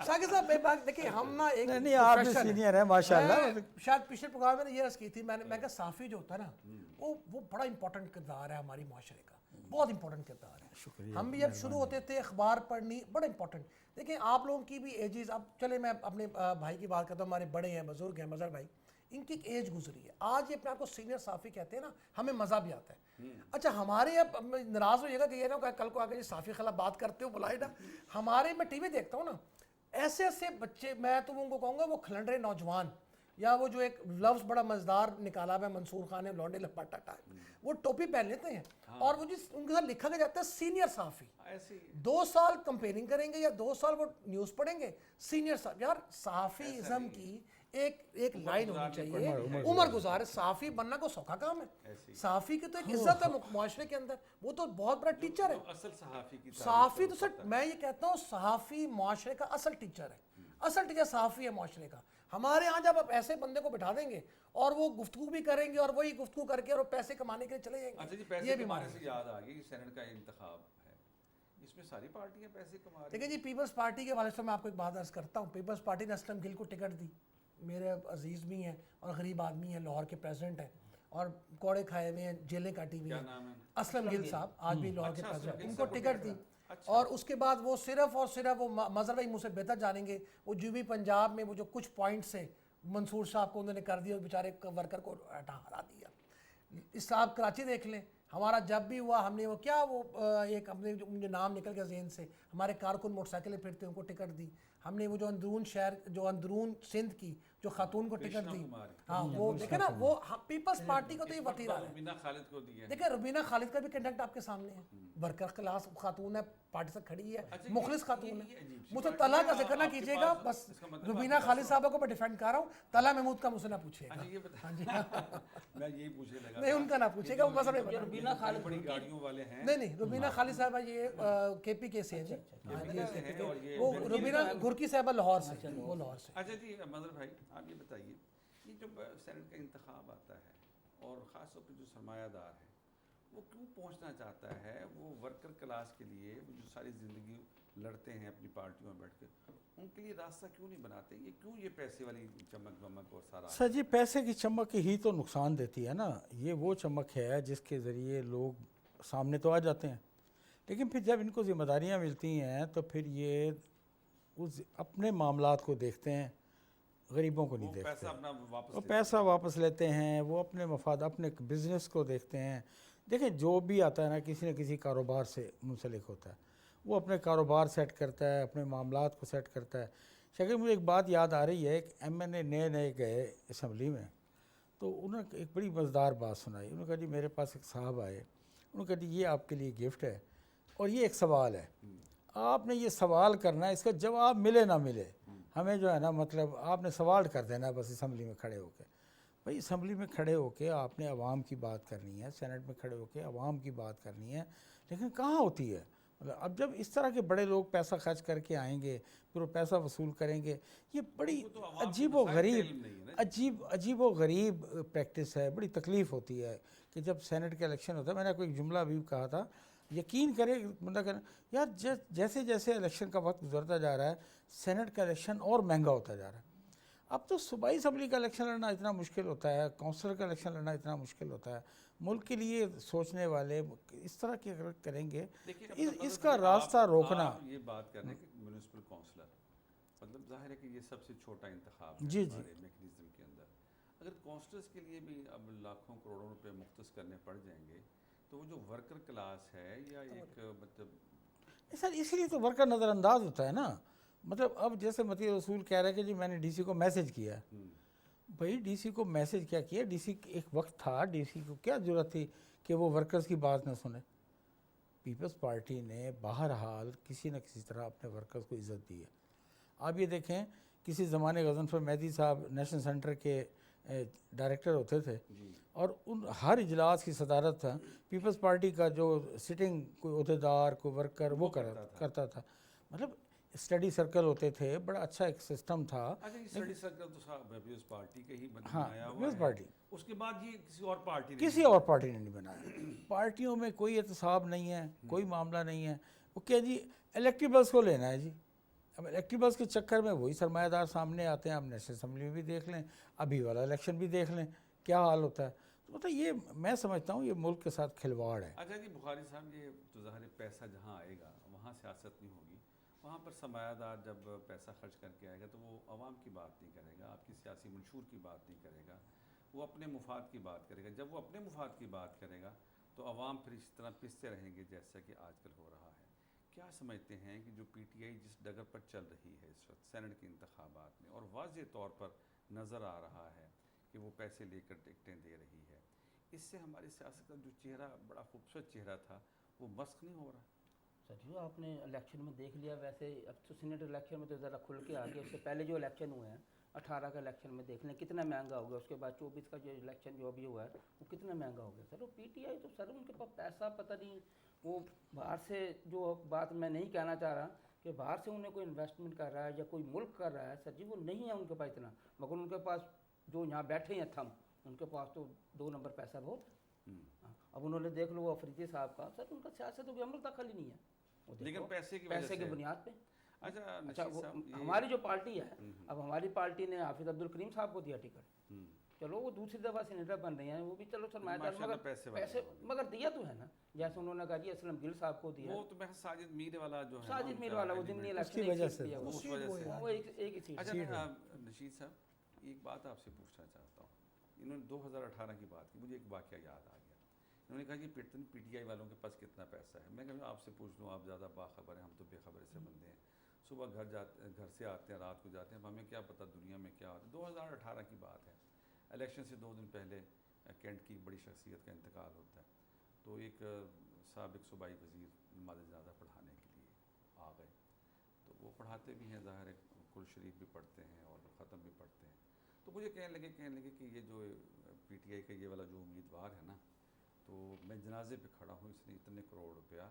شاکر صاحب میری بات دیکھیں, ہم نا ایک نہیں آپ بھی سینئر ہیں ماشاءاللہ. شاید پچھلے پروگرام میں نے یہ عرض کی تھی, میں کہا صحافی جو ہوتا ہے نا وہ بڑا امپورٹنٹ کردار ہے ہماری معاشرے کا, بہت امپورٹنٹ کردار ہے. شکریہ. ہم بھی جب شروع ہوتے تھے اخبار پڑھنی بڑا امپورٹنٹ. دیکھیں آپ لوگوں کی بھی ایجز, اب چلے میں اپنے بھائی کی بات کرتا ہوں, ہمارے بڑے ہیں, بزرگ ہیں, مظہر بھائی, ان کی ایک ایج گزری ہے. آج یہ اپنے آپ کو سینئر صحافی کہتے ہیں نا, ہمیں مزہ بھی آتا ہے. اچھا ہمارے اب ناراض ہوئیے گا کہ یہ نہ کل کو آگے صحافی خلاف بات کرتے ہو بلائے نا. ہمارے میں ٹی وی دیکھتا ہوں نا, ایسے ایسے بچے, میں تو ان کو کہوں گا وہ کھلنڈرے نوجوان, یا وہ جو ایک لفظ بڑا مزدار نکالا ہے منصور خان نے, لونڈے لپاٹا, وہ ٹوپی پہن لیتے ہیں اور وہ جس ان کے ساتھ لکھا جاتا ہے سینئر صحافی. 2 سال کمپیئرنگ کریں گے یا 2 سال وہ نیوز پڑھیں گے, سینئر صحافی. یار صحافی ازم کی ایک لائن ہونی چاہیے, عمر گزار. صحافی بننا کو سوکھا کام ہے, صحافی کی تو ایک عزت ہے معاشرے کے اندر, وہ تو بہت بڑا ٹیچر ہے. اصل صحافی تو سر میں یہ کہتا ہوں صحافی معاشرے کا اصل ٹیچر ہے, اصل ٹیچر صحافی ہے معاشرے کا. ہمارے ہاں جب آپ ایسے بندے کو بٹھا دیں گے اور وہ گفتگو بھی کریں گے اور وہی گفتگو کر کے اور پیسے کمانے کے لیے چلے جائیں گے. اچھا جی, پیسے کمانے سے یاد آ گئی, سینٹ کا انتخاب ہے, اس میں ساری پارٹیاں پیسے کما رہی ہیں. دیکھیں جی, پیپلز پارٹی کے حوالے سے میں آپ کو ایک بات عرض کرتا ہوں. پیپلز پارٹی نے اسلم گل کو ٹکٹ دی, میرے عزیز بھی ہیں اور غریب آدمی ہیں, لاہور کے پریزیڈنٹ ہیں اور کوڑے کھائے ہوئے ہیں, جیلیں کاٹی ہوئی ہیں. اسلم گل صاحب آج بھی لاہور کے پریزیڈنٹ, ان کو ٹکٹ دی. اور اس کے بعد وہ صرف اور صرف وہ مظہر بھائی مجھ سے بہتر جانیں گے, وہ جنوبی پنجاب میں وہ جو کچھ پوائنٹس سے منصور صاحب کو انہوں نے کر دیا, اور بیچارے ورکر کو ہرا دیا. اس صاحب کراچی دیکھ لیں, ہمارا جب بھی ہوا ہم نے وہ کیا وہ ایک اپنے جو نام نکل گیا ذہن سے, ہمارے کارکن موٹر سائیکلیں پھرتے ہیں ان کو ٹکٹ دی. ہم نے وہ جو اندرون شہر, جو اندرون سندھ کی جو خاتون کو ٹکٹ دی, ہاں وہ دیکھیں نا, وہ پیپلز پارٹی کو تو یہ وتیرہ ہے. ربینہ خالد کو دی ہے. دیکھیں ربینہ خالد کا بھی کنڈکٹ آپ کے سامنے ہے, ورکر کلاس خاتون ہے, پارٹی سے کھڑی ہے, مخلص خاتون ہے. مجھ سے طلحہ کا ذکر نہ کیجیے گا, بس ربینہ خالد صاحبہ کو میں ڈیفینڈ کر رہا ہوں, طلحہ محمود کا مجھ سے نہ پوچھیے گا. ہاں جی, میں یہی پوچھنے لگا, نہیں ان کا نہ پوچھیے گا, وہ بس ربینہ خالد بڑی گاڑیوں والے ہیں. نہیں ربینہ خالد صاحبہ یہ کے پی کے سے ہیں جی, وہ ربینہ گرکی صاحبہ لاہور سے, وہ لاہور سے. اچھا جی مظہر بھائی, آپ یہ بتائیے, یہ جب سینٹ کا انتخاب آتا ہے اور خاص طور پہ جو سرمایہ دار ہے وہ کیوں پہنچنا چاہتا ہے, وہ ورکر کلاس کے لیے وہ جو ساری زندگی لڑتے ہیں اپنی پارٹیوں میں بیٹھ کے, ان کے لیے راستہ کیوں نہیں بناتے؟ یہ کیوں یہ پیسے والی چمک ومک اور سارا؟ سر جی, پیسے کی چمک ہی تو نقصان دیتی ہے نا. یہ وہ چمک ہے جس کے ذریعے لوگ سامنے تو آ جاتے ہیں, لیکن پھر جب ان کو ذمہ داریاں ملتی ہیں تو پھر یہ اپنے معاملات کو دیکھتے ہیں, غریبوں کو نہیں دیکھتے. وہ پیسہ واپس لیتے ہیں, وہ اپنے مفاد, اپنے بزنس کو دیکھتے ہیں. دیکھیں جو بھی آتا ہے نا کسی نہ کسی کاروبار سے منسلک ہوتا ہے, وہ اپنے کاروبار سیٹ کرتا ہے, اپنے معاملات کو سیٹ کرتا ہے. شکل مجھے ایک بات یاد آ رہی ہے, ایک ایم این اے نئے گئے اسمبلی میں, تو انہوں نے ایک بڑی مزیدار بات سنائی. انہوں نے کہا جی میرے پاس ایک صاحب آئے, انہوں نے کہا جی یہ آپ کے لیے گفٹ ہے اور یہ ایک سوال ہے, آپ نے یہ سوال کرنا ہے, اس کا جواب ملے نہ ملے ہمیں جو ہے نا, مطلب آپ نے سوال کر دینا ہے بس اسمبلی میں کھڑے ہو کے. بھائی اسمبلی میں کھڑے ہو کے آپ نے عوام کی بات کرنی ہے, سینٹ میں کھڑے ہو کے عوام کی بات کرنی ہے, لیکن کہاں ہوتی ہے؟ مطلب اب جب اس طرح کے بڑے لوگ پیسہ خرچ کر کے آئیں گے, پھر وہ پیسہ وصول کریں گے, یہ بڑی عجیب و غریب پریکٹس ہے. بڑی تکلیف ہوتی ہے کہ جب سینٹ کا الیکشن ہوتا ہے, میں نے کوئی جملہ بھی کہا تھا, یقین کرے بندہ کہنا یار جیسے جیسے الیکشن کا وقت گزرتا جا رہا ہے سینٹ کا الیکشن اور مہنگا ہوتا جا رہا ہے. اب تو صوبائی اسمبلی کا الیکشن لڑنا اتنا مشکل ہوتا ہے, کونسلر کا الیکشن لڑنا اتنا مشکل ہوتا ہے. ملک کے لیے سوچنے والے اس طرح کی اگر کریں گے, اس کا راستہ روکنا. یہ بات کر رہے ہیں کہ میونسپل کونسلر مطلب ظاہر ہے کہ یہ سب سے چھوٹا انتخاب ہے جی ہمارے میکنزم کے اندر. اگر کونسلرز کے لیے بھی اب لاکھوں کروڑوں روپے مختص کرنے پڑ جائیں گے تو وہ جو ورکر کلاس ہے یا ایک مطلب سر اس لیے تو ورکر نظر انداز ہوتا ہے نا. مطلب اب جیسے متی رسول کہہ رہے ہیں کہ جی میں نے ڈی سی کو میسج کیا ہے, بھائی ڈی سی کو میسج کیا کیا؟ ڈی سی ایک وقت تھا، ڈی سی کو کیا ضرورت تھی کہ وہ ورکرز کی بات نہ سنے؟ پیپلز پارٹی نے بہرحال کسی نہ کسی طرح اپنے ورکرز کو عزت دی ہے. آپ یہ دیکھیں کسی زمانے غضنفر مہدی صاحب نیشنل سینٹر کے ڈائریکٹر ہوتے تھے اور ان ہر اجلاس کی صدارت تھا پیپلز پارٹی کا جو سٹنگ کوئی عہدیدار کوئی ورکر وہ کرتا تھا. مطلب اسٹڈی سرکل ہوتے تھے، بڑا اچھا ایک سسٹم تھا. اچھا یہ اسٹڈی سرکل تو صاحب پیپلز پارٹی کے ہی ہاں بنایا ہوا پیپلز ہے، پارٹی، اس کے بعد یہ کسی اور پارٹی کسی اور پارٹی نے نہیں بنایا. پارٹیوں میں کوئی احتساب نہیں ہے، کوئی معاملہ نہیں ہے. وہ کیا جی الیکٹیبلس کو لینا ہے جی. اب الیکٹیبلس کے چکر میں وہی سرمایہ دار سامنے آتے ہیں. آپ نیشنل اسمبلی میں بھی دیکھ لیں، ابھی والا الیکشن بھی دیکھ لیں کیا حال ہوتا ہے. تو مطلب یہ میں سمجھتا ہوں یہ ملک کے ساتھ کھلواڑ ہے. اچھا جی بخاری صاحب، یہ تو ظاہر پیسہ جہاں آئے گا وہاں سیاست نہیں ہوگی. وہاں پر سرمایہ دار جب پیسہ خرچ کر کے آئے گا تو وہ عوام کی بات نہیں کرے گا، آپ کی سیاسی منشور کی بات نہیں کرے گا، وہ اپنے مفاد کی بات کرے گا. جب وہ اپنے مفاد کی بات کرے گا تو عوام پھر اس طرح پستے رہیں گے جیسا کہ آج کل ہو رہا ہے. کیا سمجھتے ہیں کہ جو پی ٹی آئی جس ڈگر پر چل رہی ہے اس وقت سینٹ کے انتخابات میں، اور واضح طور پر نظر آ رہا ہے کہ وہ پیسے لے کر ٹکٹیں دے رہی ہے، اس سے ہماری سیاست کا جو چہرہ بڑا خوبصورت چہرہ تھا وہ مسخ نہیں ہو رہا؟ سچو آپ نے الیکشن میں دیکھ لیا. ویسے اب تو سینٹ الیکشن میں تو ذرا کھل کے آ گیا. اس سے پہلے جو الیکشن ہوئے ہیں 18 کا الیکشن میں دیکھ لیں کتنا مہنگا ہو گیا. اس کے بعد 24 کا جو الیکشن جو ابھی ہوا ہے وہ کتنا مہنگا ہو گیا. سر وہ پی ٹی آئی تو سر ان کے پاس پیسہ پتہ نہیں، وہ باہر سے جو بات میں نہیں کہنا چاہ رہا کہ باہر سے انہیں کوئی انویسٹمنٹ کر رہا ہے یا کوئی ملک کر رہا ہے، سر جی وہ نہیں ہے ان کے پاس اتنا. مگر ان کے پاس جو یہاں بیٹھے ہیں تھم، ان کے پاس تو 2 نمبر پیسہ بہت ہے. اب انہوں نے دیکھ لو وہ افریدی صاحب کا، سر ان کا سیاست کوئی عمل دخل ہی نہیں ہے، لیکن پیسے کی بنیاد پہ. اچھا ہماری جو پارٹی ہے، اب ہماری پارٹی نے حافظ عبدالکریم صاحب کو دیا ٹکٹ، چلو وہ دوسری دفعہ سینیٹر بن رہے ہیں، وہ بھی چلو سرمایہ دار مگر پیسے مگر دیا تو ہے نا. جیسے انہوں نے کہا جی اسلم گل صاحب کو دیا، وہ تو میں ساجد میر والا جو ہے، ساجد میر والا وہ ضمنی الیکشن کی وجہ سے وہ ایک ہی سیٹ. اچھا نشید صاحب ایک بات آپ سے پوچھنا چاہتا ہوں. انہوں نے 2018 کی بات کی، مجھے ایک واقعہ یاد آ گیا. انہوں نے کہا کہ پی ٹی آئی والوں کے پاس کتنا پیسہ ہے. میں کہا آپ سے پوچھ لوں، آپ زیادہ باخبر ہیں، ہم تو بے خبر سے بندے ہیں. صبح گھر سے آتے ہیں، رات کو جاتے ہیں، ہمیں کیا پتہ دنیا میں کیا ہوتا ہے. 2018 کی بات ہے، الیکشن سے 2 دن پہلے کینٹ کی بڑی شخصیت کا انتقال ہوتا ہے. تو ایک سابق صوبائی وزیر نماز جنازہ پڑھانے کے لیے آ گئے. تو وہ پڑھاتے بھی ہیں، ظاہر ہے قرآن شریف بھی پڑھتے ہیں اور ختم بھی پڑھتے ہیں. تو مجھے کہنے لگے کہ یہ جو پی ٹی آئی کا یہ والا جو امیدوار ہے نا، تو میں جنازے پہ کھڑا ہوں، اس نے اتنے کروڑ روپیہ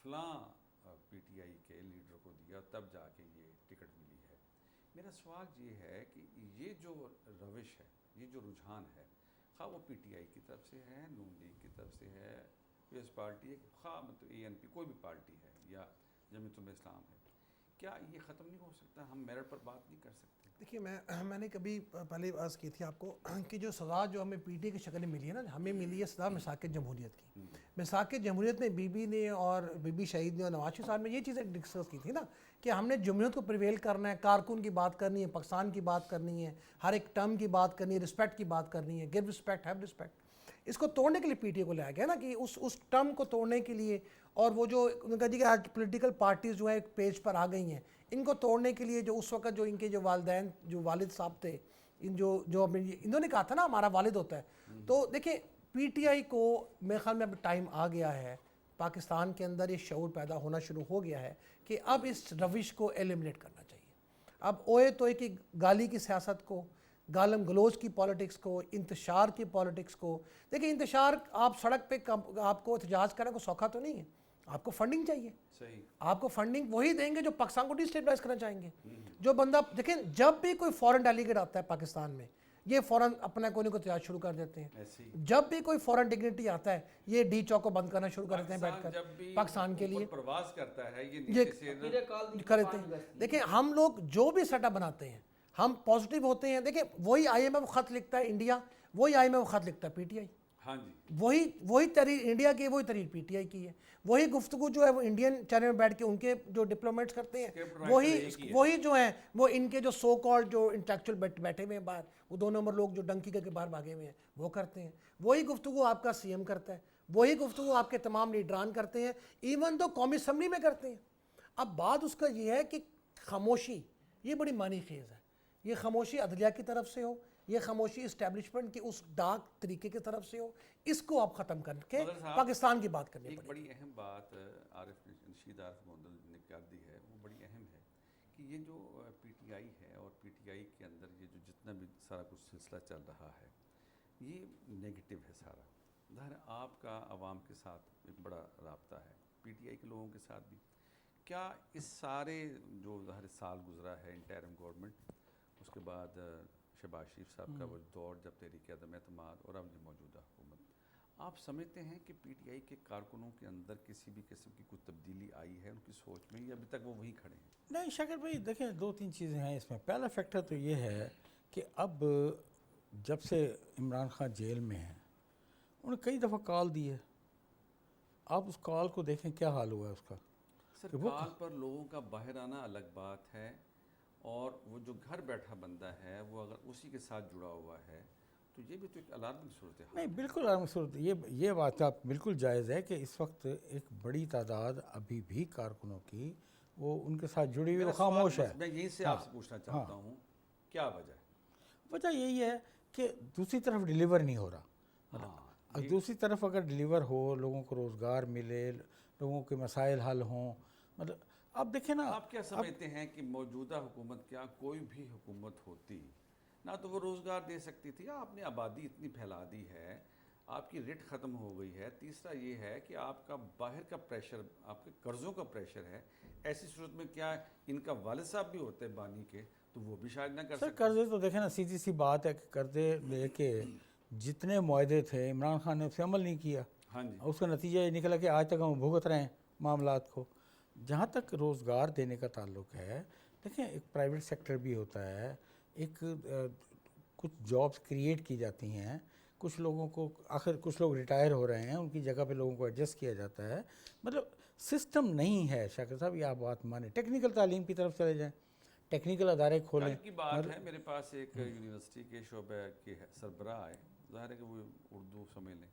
فلاں پی ٹی آئی کے لیڈر کو دیا، تب جا کے یہ ٹکٹ ملی ہے. میرا سوال یہ ہے کہ یہ جو روش ہے، یہ جو رجحان ہے، خواہ وہ پی ٹی آئی کی طرف سے ہے، نون لیگ کی طرف سے ہے، پیپلز پارٹی ہے، خواہ مطلب اے این پی کوئی بھی پارٹی ہے یا جمعیت الاسلام ہے، کیا یہ ختم نہیں ہو سکتا؟ ہم میرٹ پر بات نہیں کر سکتے؟ دیکھیے میں نے کبھی پہلے عرض کی تھی آپ کو کہ جو سزا جو ہمیں پی ٹی کی شکل میں ملی ہے نا، ہمیں ملی ہے سزا مساق جمہوریت کی. مساق جمہوریت میں بی بی نے اور بی بی شہید نے اور نواز شریف صاحب نے یہ چیزیں ڈسکس کی تھی نا کہ ہم نے جمہوریت کو پریویل کرنا ہے، کارکن کی بات کرنی ہے، پاکستان کی بات کرنی ہے، ہر ایک ٹرم کی بات کرنی ہے، رسپیکٹ کی بات کرنی ہے، گیو رسپیکٹ ہیو رسپیکٹ. اس کو توڑنے کے لیے پی ٹی اے کو لایا گیا نا کہ اس ٹرم کو توڑنے کے لیے، اور وہ جو ان کا جی کہ آج پولیٹیکل پارٹیز جو ہے ایک پیج پر آ گئی ہیں، ان کو توڑنے کے لیے جو اس وقت جو ان کے جو والدین جو والد صاحب تھے، انہوں نے کہا تھا نا ہمارا والد ہوتا ہے. تو دیکھیں پی ٹی آئی کو میرے خیال میں اب ٹائم آ گیا ہے، پاکستان کے اندر یہ شعور پیدا ہونا شروع ہو گیا ہے کہ اب اس روش کو ایلیمنیٹ کرنا چاہیے. اب اوئے تو ایک گالی کی سیاست کو، گالم گلوچ کی پالیٹکس کو، انتشار کی پالیٹکس کو، دیکھیں انتشار آپ سڑک پہ آپ کو احتجاج کرنا کو سوکھا تو نہیں ہے، آپ کو فنڈنگ چاہیے. صحیح. آپ کو فنڈنگ وہی دیں گے جو پاکستان کو ڈی اسٹیبلائز کرنا چاہیں گے. جو بندہ دیکھیں جب بھی کوئی فورن ڈیلیگیٹ آتا ہے پاکستان میں، یہ فوراً اپنا کوئی نہ کوئی احتجاج شروع کر دیتے ہیں. جب بھی کوئی فورن ڈگنیٹی آتا ہے یہ ڈی چوک کو بند کرنا شروع کر دیتے ہیں بیٹھ کر پاکستان کے لیے پرواز کرتا ہے یہ کرتے ہیں. دیکھیں ہم لوگ جو بھی سیٹ اپ بناتے ہیں ہم پازیٹیو ہوتے ہیں. دیکھیں وہی آئی ایم ایف خط لکھتا ہے انڈیا، وہی آئی ایم ایف خط لکھتا ہے پی ٹی آئی. ہاں جی. وہی تحریر انڈیا کی، وہی تحریر پی ٹی آئی کی ہے. وہی گفتگو جو ہے وہ انڈین چینل میں بیٹھ کے ان کے جو ڈپلومیٹس کرتے ہیں، وہی جو ہیں وہ ان کے جو سو کالڈ جو انٹلیکچوئل بیٹھے ہوئے ہیں باہر، وہ 2 نمبر لوگ جو ڈنکی کر کے باہر بھاگے ہوئے ہیں وہ کرتے ہیں. وہی گفتگو آپ کا سی ایم کرتا ہے، وہی گفتگو آپ کے تمام لیڈران کرتے ہیں، ایون تو قومی اسمبلی میں کرتے ہیں. اب بات اس کا یہ ہے کہ خاموشی یہ بڑی معنی خیز ہے. یہ خاموشی عدلیہ کی طرف سے ہو یہ خاموشی اسٹیبلشمنٹ کے اس ڈارک طریقے کی طرف سے ہو، اس کو آپ ختم کر کے پاکستان کی بات کرنی ایک پڑے. بڑی اہم بات نشید عارف محمد نے کر دی ہے، وہ بڑی اہم ہے کہ یہ جو پی ٹی آئی ہے اور پی ٹی آئی کے اندر یہ جو جتنا بھی سارا کچھ سلسلہ چل رہا ہے یہ نیگیٹو ہے سارا. ظاہر آپ کا عوام کے ساتھ ایک بڑا رابطہ ہے، پی ٹی آئی کے لوگوں کے ساتھ بھی. کیا اس سارے جو ظاہر سال گزرا ہے انٹرم گورنمنٹ، اس کے بعد شہباز شریف صاحب کا وہ دور جب تحریک عدم اعتماد اور اب یہ موجودہ حکومت، آپ سمجھتے ہیں کہ پی ٹی آئی کے کارکنوں کے اندر کسی بھی قسم کی کوئی تبدیلی آئی ہے ان کی سوچ میں، یا ابھی تک وہ وہیں کھڑے ہیں؟ نہیں شاکر بھائی دیکھیں 2-3 چیزیں ہیں اس میں. پہلا فیکٹر تو یہ ہے کہ اب جب سے عمران خان جیل میں ہیں انہوں نے کئی دفعہ کال دی ہے. آپ اس کال کو دیکھیں کیا حال ہوا ہے اس کا. سر کال پر لوگوں کا باہر آنا الگ بات ہے، اور وہ جو گھر بیٹھا بندہ ہے وہ اگر اسی کے ساتھ جڑا ہوا ہے تو یہ بھی تو ایک الارمنگ صورت ہے. نہیں بالکل الارمنگ صورت. یہ بات آپ بالکل جائز ہے کہ اس وقت ایک بڑی تعداد ابھی بھی کارکنوں کی وہ ان کے ساتھ جڑی ہوئی خاموش ہے. میں یہیں سے آپ سے پوچھنا چاہتا ہوں کیا وجہ ہے؟ وجہ یہی ہے کہ دوسری طرف ڈیلیور نہیں ہو رہا. دوسری طرف اگر ڈیلیور ہو، لوگوں کو روزگار ملے، لوگوں کے مسائل حل ہوں، مطلب آپ دیکھیں نا. آپ کیا سمجھتے ہیں کہ موجودہ حکومت، کیا کوئی بھی حکومت ہوتی نہ تو وہ روزگار دے سکتی تھی؟ آپ نے آبادی اتنی پھیلا دی ہے، آپ کی ریٹ ختم ہو گئی ہے. تیسرا یہ ہے کہ آپ کا باہر کا پریشر، آپ کے قرضوں کا پریشر ہے. ایسی صورت میں کیا ان کا والد صاحب بھی ہوتے بانی کے تو وہ بھی شاید نہ کر سکتے؟ سر قرضے تو دیکھیں نا، سیدھی سی بات ہے کہ قرضے لے کے جتنے معاہدے تھے عمران خان نے اس پہ عمل نہیں کیا. ہاں جی. اس کا نتیجہ یہ نکلا کہ آج تک ہم بھگت رہے ہیں معاملات کو. جہاں تک روزگار دینے کا تعلق ہے، دیکھیں ایک پرائیویٹ سیکٹر بھی ہوتا ہے، ایک کچھ جابس کریٹ کی جاتی ہیں، کچھ لوگوں کو آخر کچھ لوگ ریٹائر ہو رہے ہیں، ان کی جگہ پہ لوگوں کو ایڈجسٹ کیا جاتا ہے. مطلب سسٹم نہیں ہے شاکر صاحب، یہ آپ بات مانیں. ٹیکنیکل تعلیم کی طرف چلے جائیں، ٹیکنیکل ادارے کھولیں. کل کی بات ہے، میرے پاس ایک یونیورسٹی کے شعبہ کے سربراہ آئے، ظاہر ہے کہ وہ اردو سمجھ لیں،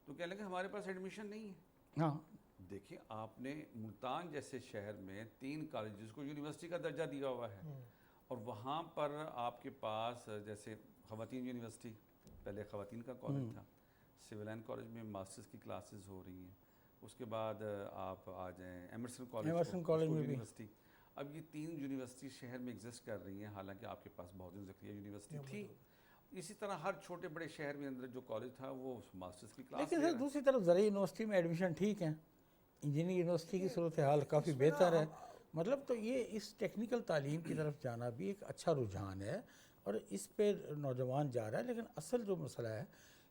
تو کہنے لگے ہمارے پاس ایڈمیشن نہیں ہے. ہاں دیکھیں آپ نے ملتان جیسے شہر میں 3 کالجز کو یونیورسٹی کا درجہ دیا ہوا ہے، اور وہاں پر آپ کے پاس جیسے خواتین یونیورسٹی، پہلے خواتین کا کالج تھا، سول لائن کالج میں ماسٹرز کی کلاسز ہو رہی ہیں. اس کے بعد آپ آ جائیں ایمرسن کالج میں یونیورسٹی. اب یہ 3 یونیورسٹی شہر میں ایگزسٹ کر رہی ہیں، حالانکہ آپ کے پاس بہت زکریہ یونیورسٹی تھی. اسی طرح ہر چھوٹے بڑے شہر میں اندر جو کالج تھا وہ ماسٹرز کی کلاس. لیکن سر دوسری طرف زرعی یونیورسٹی میں ایڈمیشن ٹھیک ہیں، انجینئرنگ یونیورسٹی کی صورتحال کافی بہتر ہے. مطلب تو یہ اس ٹیکنیکل تعلیم کی طرف جانا بھی ایک اچھا رجحان ہے، اور اس پہ نوجوان جا رہا ہے. لیکن اصل جو مسئلہ ہے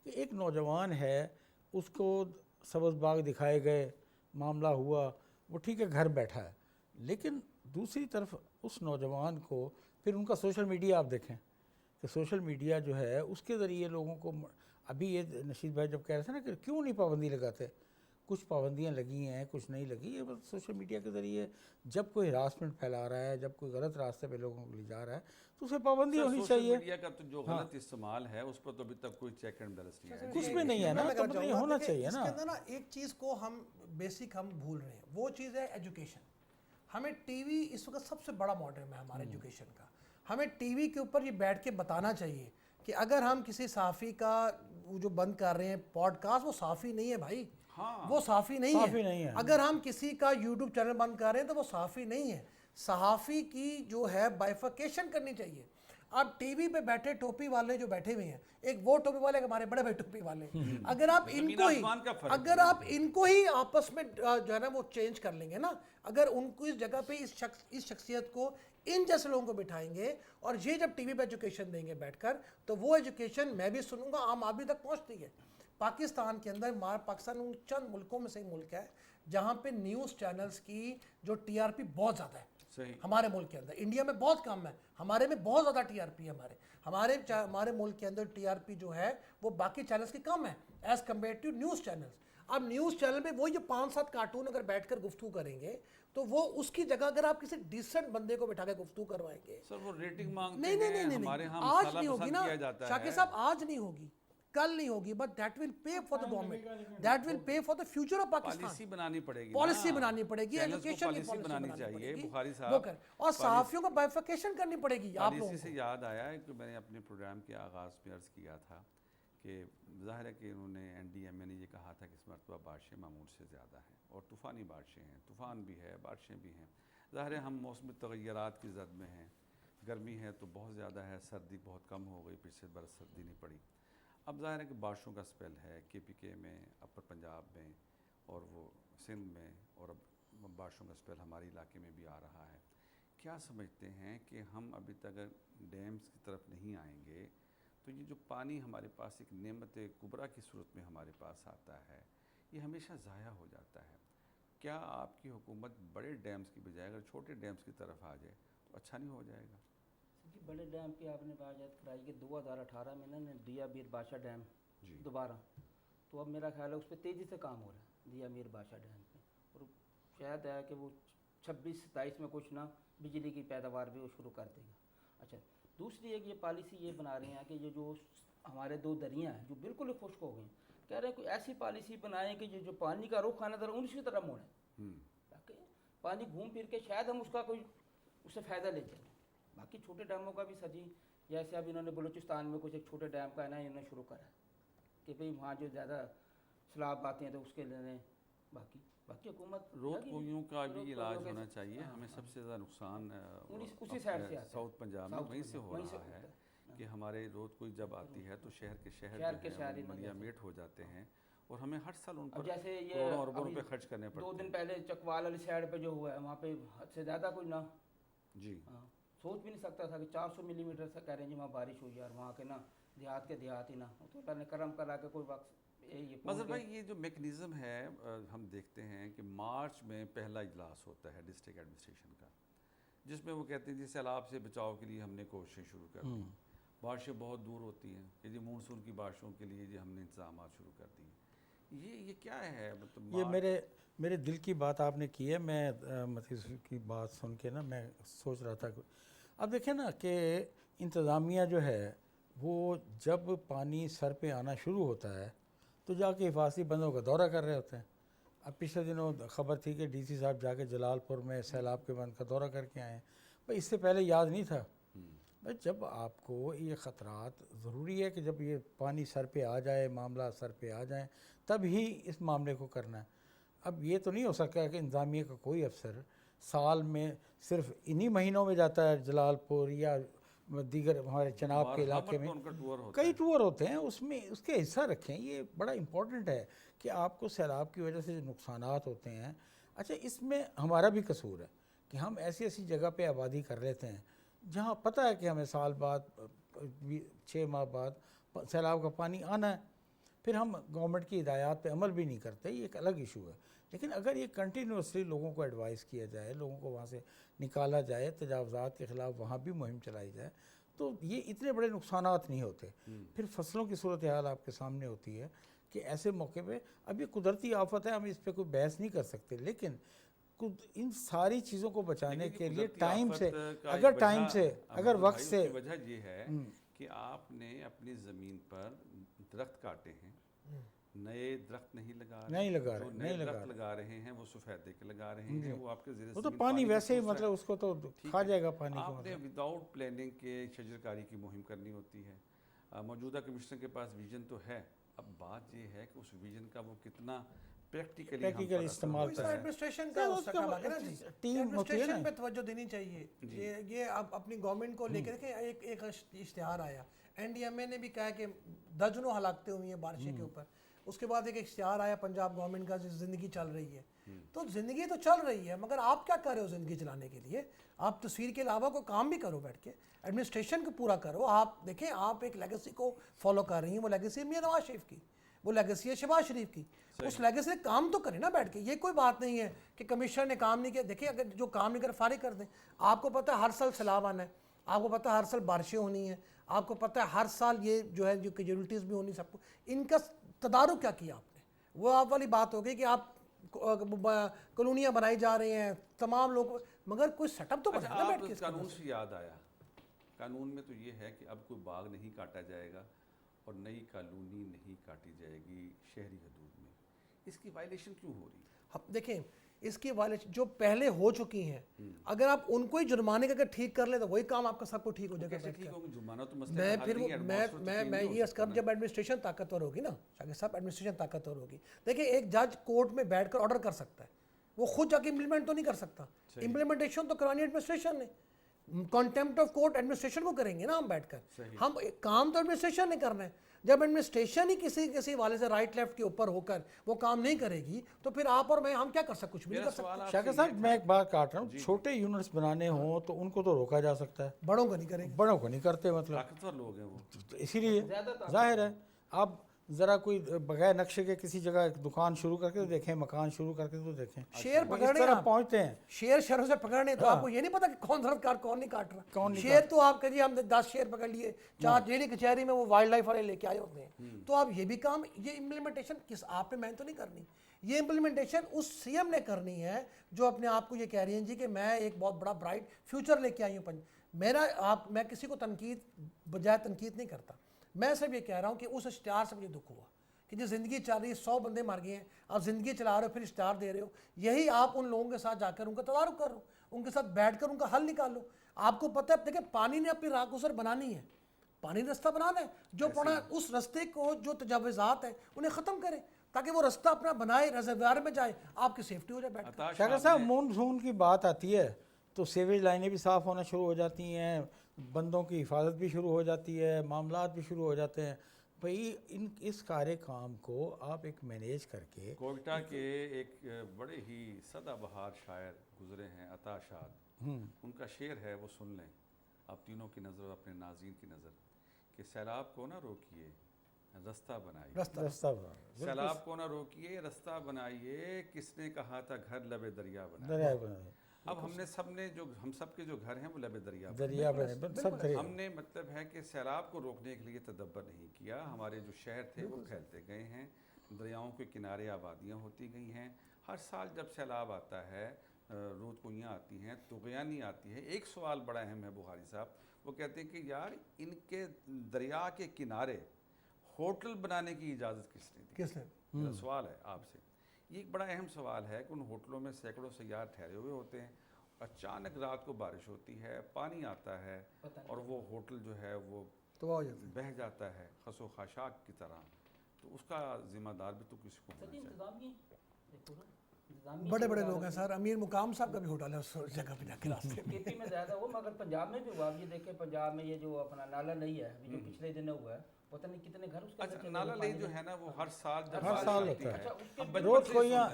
کہ ایک نوجوان ہے، اس کو سبز باغ دکھائے گئے، معاملہ ہوا، وہ ٹھیک ہے گھر بیٹھا ہے. لیکن دوسری طرف اس نوجوان کو پھر ان کا سوشل میڈیا آپ دیکھیں کہ سوشل میڈیا جو ہے اس کے ذریعے لوگوں کو، ابھی یہ نشید بھائی جب کہہ رہے تھے نا کہ کیوں نہیں پابندی لگاتے، کچھ پابندیاں لگی ہیں کچھ نہیں لگی. یہ بس سوشل میڈیا کے ذریعے جب کوئی ہراسمنٹ پھیلا رہا ہے، جب کوئی غلط راستے پہ لوگوں کو لے جا رہا ہے تو اسے پابندی ہونی چاہیے. سوشل میڈیا کا تو جو غلط استعمال ہے اس پر تو ابھی تک کوئی چیک اینڈ بیلنس نہیں ہے. کچھ بھی نہیں ہے نا، تو نہیں ہونا چاہیے نا. اس کے اندر نا ایک چیز کو ہم بیسک ہم بھول رہے ہیں، وہ چیز ہے ایجوکیشن. ہمیں ٹی وی اس وقت سب سے بڑا ماڈرن ہے ہمارے ایجوکیشن کا. ہمیں ٹی وی کے اوپر یہ بیٹھ کے بتانا چاہیے کہ اگر ہم کسی صحافی کا وہ جو بند کر رہے ہیں پوڈ کاسٹ، وہ صحافی نہیں ہے بھائی، وہ صحافی نہیں ہے. اگر ہم کسی کا یوٹیوب چینل بند کر رہے ہیں تو وہ صحافی نہیں ہے. صحافی کی جو ہے بائیفرکیشن کرنی چاہیے. اب ٹی وی پہ بیٹھے ٹوپی والے جو بیٹھے ہوئے ہیں، ایک وہ ٹوپی والے ہمارے بڑے بڑے ٹوپی والے، اگر آپ ان کو ہی آپس میں جو ہے نا وہ چینج کر لیں گے نا، اگر ان کو اس جگہ پہ اس شخصیت کو ان جیسے لوگوں کو بٹھائیں گے اور یہ جب ٹی وی پہ ایجوکیشن دیں گے بیٹھ کر، تو وہ ایجوکیشن میں بھی سنوں گا عام آدمی تک پہنچتی ہے. پاکستان کے اندر پاکستان ان چند ملکوں میں سے ایک ملک ہے جہاں پہ نیوز چینلز کی جو ٹی آر پی بہت زیادہ ہے. ہمارے ملک کے اندر، انڈیا میں بہت کم ہے، ہمارے میں بہت زیادہ ٹی آر پی ہے. ہمارے ملک کے اندر ٹی آر پی جو ہے وہ باقی چینلز کی کم ہے as compare to news channels. اب نیوز چینل پہ وہ یہ 5-7 کارٹون اگر بیٹھ کر گفتگو کریں گے تو وہ اس کی جگہ اگر آپ کسی ڈیسنٹ بندے کو بٹھا کے گفتگو کروائیں گے، سر وہ ریٹنگ مانگتے ہیں، نہیں آج نہیں ہوگی نا شاکر صاحب، آج نہیں ہوگی. کل نہیں ہوگی, but that will pay for the government, that will pay for the future of Pakistan. Policy بنانی پڑے گی, پالیسی بنانی پڑے گی, ایجوکیشن کی پالیسی بنانی چاہیے. بخاری وہ صاحب کر, اور صحافیوں کو بائیفرکیشن کرنی پڑے گی. آپ لوگوں پالیسی سے یاد آیا کہ میں نے اپنے پروگرام کے آغاز میں عرض کیا تھا کہ ظاہر ہے کہ انہوں نے NDMA نے یہ کہا تھا کہ اس مرتبہ بارشیں معمول سے زیادہ ہیں اور طوفانی بارشیں ہیں, طوفان بھی ہے, بارشیں بھی ہیں. ظاہر ہے ہم موسم تغیرات کی زد میں ہیں, گرمی ہے تو بہت زیادہ ہے, سردی بہت کم ہو گئی, پچھلے برس سردی نہیں پڑی. اب ظاہر ہے کہ بارشوں کا سپیل ہے KPK میں, اپر پنجاب میں اور وہ سندھ میں, اور اب بارشوں کا سپیل ہمارے علاقے میں بھی آ رہا ہے. کیا سمجھتے ہیں کہ ہم ابھی تک اگر ڈیمز کی طرف نہیں آئیں گے تو یہ جو پانی ہمارے پاس ایک نعمت کبریٰ کی صورت میں ہمارے پاس آتا ہے, یہ ہمیشہ ضائع ہو جاتا ہے. کیا آپ کی حکومت بڑے ڈیمز کی بجائے اگر چھوٹے ڈیمز کی طرف آ جائے تو اچھا نہیں ہو جائے گا؟ بڑے ڈیم کی آپ نے بات کرائی کہ 2018 میں نا دیا میر بادشاہ ڈیم دوبارہ, تو اب میرا خیال ہے اس پہ تیزی سے کام ہو رہا ہے دیا میر بادشاہ ڈیم پہ, اور شاید ہے کہ وہ 26-27 میں کچھ نا بجلی کی پیداوار بھی وہ شروع کر دے گا. اچھا, دوسری ایک یہ پالیسی یہ بنا رہے ہیں کہ یہ جو ہمارے 2 دریاں ہیں جو بالکل ہی خشک ہو گئی, کہہ رہے ہیں کوئی ایسی پالیسی بنائیں کہ جو پانی کا رخ آنا تھا ان کی طرف موڑیں, تاکہ پانی گھوم پھر کے شاید ہم اس کا کوئی اس سے فائدہ لے چلیں. باقی چھوٹے ڈیموں کا بھی سجی, جیسے اب انہوں نے بلوچستان میں کچھ ایک چھوٹے ڈیم کا ہے نا انہوں نے شروع کرا ہے کہ بھئی وہاں جو زیادہ سیلاب آتے ہیں تو اس کے لیے باقی حکومت رود کویوں کا بھی علاج ہونا چاہیے. ہمیں سب سے زیادہ نقصان اسی سائڈ سے ساؤتھ پنجاب میں وہیں سے ہو رہا ہے کہ ہمارے رود کوئی جب آتی ہے تو شہر کے شہر ملیا میٹ ہو جاتے ہیں, اور ہمیں ہر سال ان پر جیسے یہ کروڑوں اربوں روپے خرچ کرنے پڑتے ہیں. 2 دن پہلے چکوال والی سائڈ پہ جو ہوا ہے وہاں پہ حد سے زیادہ کوئی نہ سوچ بھی نہیں سکتا تھا کہ 400 ملی میٹر سے کہہ رہے ہیں جی وہاں بارش ہوئی ہے, اور وہاں کے نا دیہات کے دیہات ہی نا, تو اللہ نے کرم کرا کہ کوئی وقت مظہر بھائی یہ جو میکنزم ہے ہم دیکھتے ہیں کہ مارچ میں پہلا اجلاس ہوتا ہے ڈسٹرکٹ ایڈمنسٹریشن کا, جس میں وہ کہتے ہیں جی سیلاب سے بچاؤ کے لیے ہم نے کوششیں شروع کر دی, بارشیں بہت دور ہوتی ہیں کہ جی مونسون کی بارشوں کے لیے جی ہم نے انتظامات شروع کر دیے. یہ کیا ہے مطلب؟ یہ میرے دل کی بات آپ نے کی ہے. میں متی کی بات سن کے نا میں سوچ رہا تھا, اب دیکھیں نا کہ انتظامیہ جو ہے وہ جب پانی سر پہ آنا شروع ہوتا ہے تو جا کے حفاظتی بندوں کا دورہ کر رہے ہوتے ہیں. اب پچھلے دنوں خبر تھی کہ DC صاحب جا کے جلال پور میں سیلاب کے بند کا دورہ کر کے آئے ہیں. بھائی اس سے پہلے یاد نہیں تھا. بھائی جب آپ کو یہ خطرات, ضروری ہے کہ جب یہ پانی سر پہ آ جائے, معاملہ سر پہ آ جائیں, تب ہی اس معاملے کو کرنا ہے. اب یہ تو نہیں ہو سکتا کہ انتظامیہ کا کوئی افسر سال میں صرف انہی مہینوں میں جاتا ہے جلال پور یا دیگر ہمارے چناب کے علاقے میں, کئی ٹور ہوتے ہیں, اس میں اس کے حصہ رکھیں. یہ بڑا امپورٹنٹ ہے کہ آپ کو سیلاب کی وجہ سے جو نقصانات ہوتے ہیں, اچھا اس میں ہمارا بھی قصور ہے کہ ہم ایسی جگہ پہ آبادی کر لیتے ہیں جہاں پتہ ہے کہ ہمیں سال بعد 6 ماہ بعد سیلاب کا پانی آنا ہے, پھر ہم گورنمنٹ کی ہدایات پہ عمل بھی نہیں کرتے. یہ ایک الگ ایشو ہے. لیکن اگر یہ کنٹینیوسلی لوگوں کو ایڈوائز کیا جائے, لوگوں کو وہاں سے نکالا جائے, تجاوزات کے خلاف وہاں بھی مہم چلائی جائے, تو یہ اتنے بڑے نقصانات نہیں ہوتے. پھر فصلوں کی صورتحال آپ کے سامنے ہوتی ہے کہ ایسے موقع پہ, اب یہ قدرتی آفت ہے, ہم اس پہ کوئی بحث نہیں کر سکتے, لیکن ان ساری چیزوں کو بچانے کے لیے ٹائم سے, اگر وقت سے, وجہ یہ ہے کہ آپ نے اپنی زمین پر درخت کاٹے ہیں, نئے درخت نہیں لگا رہے ہیں, وہ سفیدے کے لگا رہے ہیں, وہ آپ کے زیر وہ تو پانی ویسے ہی مطلب اس کو تو کھا جائے گا پانی کو. آپ نے وداؤٹ پلاننگ کے شجرکاری کی مہم کرنی ہوتی ہے. موجودہ کمشنر کے پاس ویژن تو ہے, اب بات یہ ہے کہ اس ویژن کا وہ کتنا پریکٹیکلی استعمال کریں. ایڈمنسٹریشن کا ٹیم ہوتی ہے نا, پہ توجہ دینی چاہیے. یہ آپ اپنی گورنمنٹ کو لے کر کے ایک اشتہار آیا, NDMA نے بھی کہا کہ درجنوں ہلاکتیں ہوئی ہیں بارشیں کے اوپر. اس کے بعد ایک اشتہار آیا پنجاب گورنمنٹ کا, زندگی چل رہی ہے. تو زندگی تو چل رہی ہے, مگر آپ کیا کر رہے ہو زندگی چلانے کے لیے؟ آپ تصویر کے علاوہ کوئی کام بھی کرو, بیٹھ کے ایڈمنسٹریشن کو پورا کرو. آپ دیکھیں, آپ ایک لیگیسی کو فالو کر رہی ہیں, وہ لیگیسی ہے میاں نواز شریف کی, وہ لیگیسی ہے شہباز شریف کی. اس لیگیسی سے کام تو کریں نا بیٹھ کے. یہ کوئی بات نہیں ہے کہ کمشنر نے کام نہیں کیا. دیکھیں اگر جو کام نہیں کر فارغ کر دیں. آپ کو پتہ ہے ہر سال سیلاب آنا ہے, آپ کو پتہ ہے ہر سال بارشیں ہونی ہیں, آپ کو پتہ ہے ہر سال یہ جو ہے جو کیجویلٹیز بھی ہونی, سب کو ان کا تدارک کیا کیا آپ نے؟ وہ آپ والی بات ہو گئی کہ آپ کالونیاں بنائی جا رہے ہیں تمام لوگ, مگر کوئی سیٹ اپ تو بنا بیٹھ کے. قانون سے یاد آیا, قانون میں تو یہ ہے کہ اب کوئی باغ نہیں کاٹا جائے گا, اور نئی کالونی نہیں کاٹی جائے گی شہری حدود میں، اس کی وائلیشن کیوں ہو رہی ہے؟ دیکھیں اس کی وائلیشن جو پہلے ہو چکی ہیں، اگر آپ ان کو ہی جرمانے کا ٹھیک کر لیں تو وہی کام آپ کا سب کو ٹھیک ہو جائے گا. کیسے ٹھیک ہوگا؟ جرمانہ تو مسئلہ میں کا حل پھر نہیں ہے، میں یہ عرض کر جب ایڈمنسٹریشن طاقتور ہوگی نا، شاکر صاحب ایڈمنسٹریشن طاقتور ہوگی. دیکھیں ایک جج کورٹ میں بیٹھ کر آرڈر کر سکتا ہے، وہ خود جا کے امپلیمنٹ تو نہیں کر سکتا. امپلیمنٹیشن تو کرانی ایڈمنسٹریشن نے. کنٹیمپٹ آف کورٹ ایڈمنسٹریشن کو کریں گے نا ہم بیٹھ کر. ہم کام تو ایڈمنسٹریشن نے کرنا ہے. جب ایڈمنسٹریشن ہی کسی والے سے رائٹ لیفٹ کے اوپر ہو کر وہ کام نہیں کرے گی تو پھر آپ اور میں ہم کیا کر سکتے؟ کچھ بھی نہیں کر سکتے. شاکر صاحب میں ایک بات کاٹ رہا ہوں، چھوٹے یونٹس بنانے ہوں تو ان کو تو روکا جا سکتا ہے، بڑوں کو نہیں کریں گے. بڑوں کو نہیں کرتے. مطلب طاقتور لوگ ہیں وہ، اسی لیے ظاہر ہے. آپ ذرا کوئی بغیر نقشے کے کسی جگہ ایک دکان شروع کر کے تو دیکھیں، مکان شروع کر کے تو دیکھیں، شیر وہ اس پکڑنے طرح پہنچتے ہیں. شیر شہروں سے پکڑنے تو آپ کو یہ نہیں پتا کہ کون سرکار کون نہیں کاٹ رہا. شیر تو آپ کہ جی ہم 10 شیر پکڑ لیے، 4 جیلی کچہری میں وہ وائلڈ لائف والے لے کے آئے ہوتے ہیں. تو آپ یہ بھی کام، یہ امپلیمنٹیشن کس آپ پہ میں تو نہیں کرنی، یہ امپلیمنٹیشن اس سی ایم نے کرنی ہے جو اپنے آپ کو یہ کہہ رہی ہیں جی کہ میں ایک بہت بڑا برائٹ فیوچر لے کے آئی ہوں. میں کسی کو تنقید بجائے تنقید نہیں کرتا، میں صرف یہ کہہ رہا ہوں کہ اس اشتہار سے مجھے دکھ ہوا کہ جو زندگی چل رہی ہے، 100 بندے مر گئے ہیں، آپ زندگی چلا رہے ہو پھر اشتہار دے رہے ہو. یہی آپ ان لوگوں کے ساتھ جا کر ان کا تدارک کرو، ان کے ساتھ بیٹھ کر ان کا حل نکالو. آپ کو پتہ ہے، دیکھیں پانی نے اپنی راہ گزر بنانی ہے، پانی رستہ بنانا ہے. جو پڑا اس رستے کو جو تجاوزات ہیں انہیں ختم کرے تاکہ وہ رستہ اپنا بنائے، ریزرویار میں جائے، آپ کی سیفٹی ہو جائے. بیٹھ کر شاکر صاحب مونسون کی بات آتی ہے تو سیویج لائنیں بھی صاف ہونا شروع ہو جاتی ہیں، بندوں کی حفاظت بھی شروع ہو جاتی ہے، معاملات بھی شروع ہو جاتے ہیں. بھئی اس سارے کام کو آپ ایک مینیج کر کے. کوئٹہ کے ایک بڑے ہی سدا بہار شاعر گزرے ہیں عطا شاد، ان کا شعر ہے، وہ سن لیں آپ تینوں کی نظر، اپنے ناظرین کی نظر، کہ سیلاب کو نہ روکیے رستہ بنائیے، رستہ بنائیے، سیلاب کو نہ روکیے رستہ بنائیے، کس نے کہا تھا گھر لبے دریا بنائیے. اب ہم سب کے جو گھر ہیں وہ لبے دریا بنائیے. ہم نے مطلب ہے کہ سیلاب کو روکنے کے لیے تدبر نہیں کیا. ہمارے جو شہر تھے وہ پھیلتے گئے ہیں، دریاؤں کے کنارے آبادیاں ہوتی گئی ہیں. ہر سال جب سیلاب آتا ہے، رود کوئیاں آتی ہیں، طغیانی آتی ہے. ایک سوال بڑا اہم ہے بخاری صاحب، وہ کہتے ہیں کہ یار ان کے دریا کے کنارے ہوٹل بنانے کی اجازت کس نے دی؟ کس نے؟ میرا سوال ہے آپ سے. یہ ایک بڑا اہم سوال ہے کہ ان ہوٹلوں میں سینکڑوں سیاح ٹھہرے ہوئے ہوتے ہیں، اچانک رات کو بارش ہوتی ہے، پانی آتا ہے اور وہ ہوٹل جو ہے وہ بہہ جاتا ہے خس و خاشاک کی طرح. تو اس کا ذمہ دار بھی تو کسی کو ہونا چاہیے. بڑے بڑے لوگ ہیں سر، امیر مقام صاحب کا بھی ہوٹل ہے اس جگہ پہ جا کے راستے میں. کے پی میں زیادہ ہو، مگر پنجاب میں بھی ہوا. آپ یہ دیکھیں پنجاب میں یہ جو اپنا نالا نہیں ہے جو پچھلے دن ہوا ہے، پتہ نہیں کتنے گھر اس کے اچھا نالا لئی جو ہے نا وہ ہر سال ہر سال ہوتا ہے. روز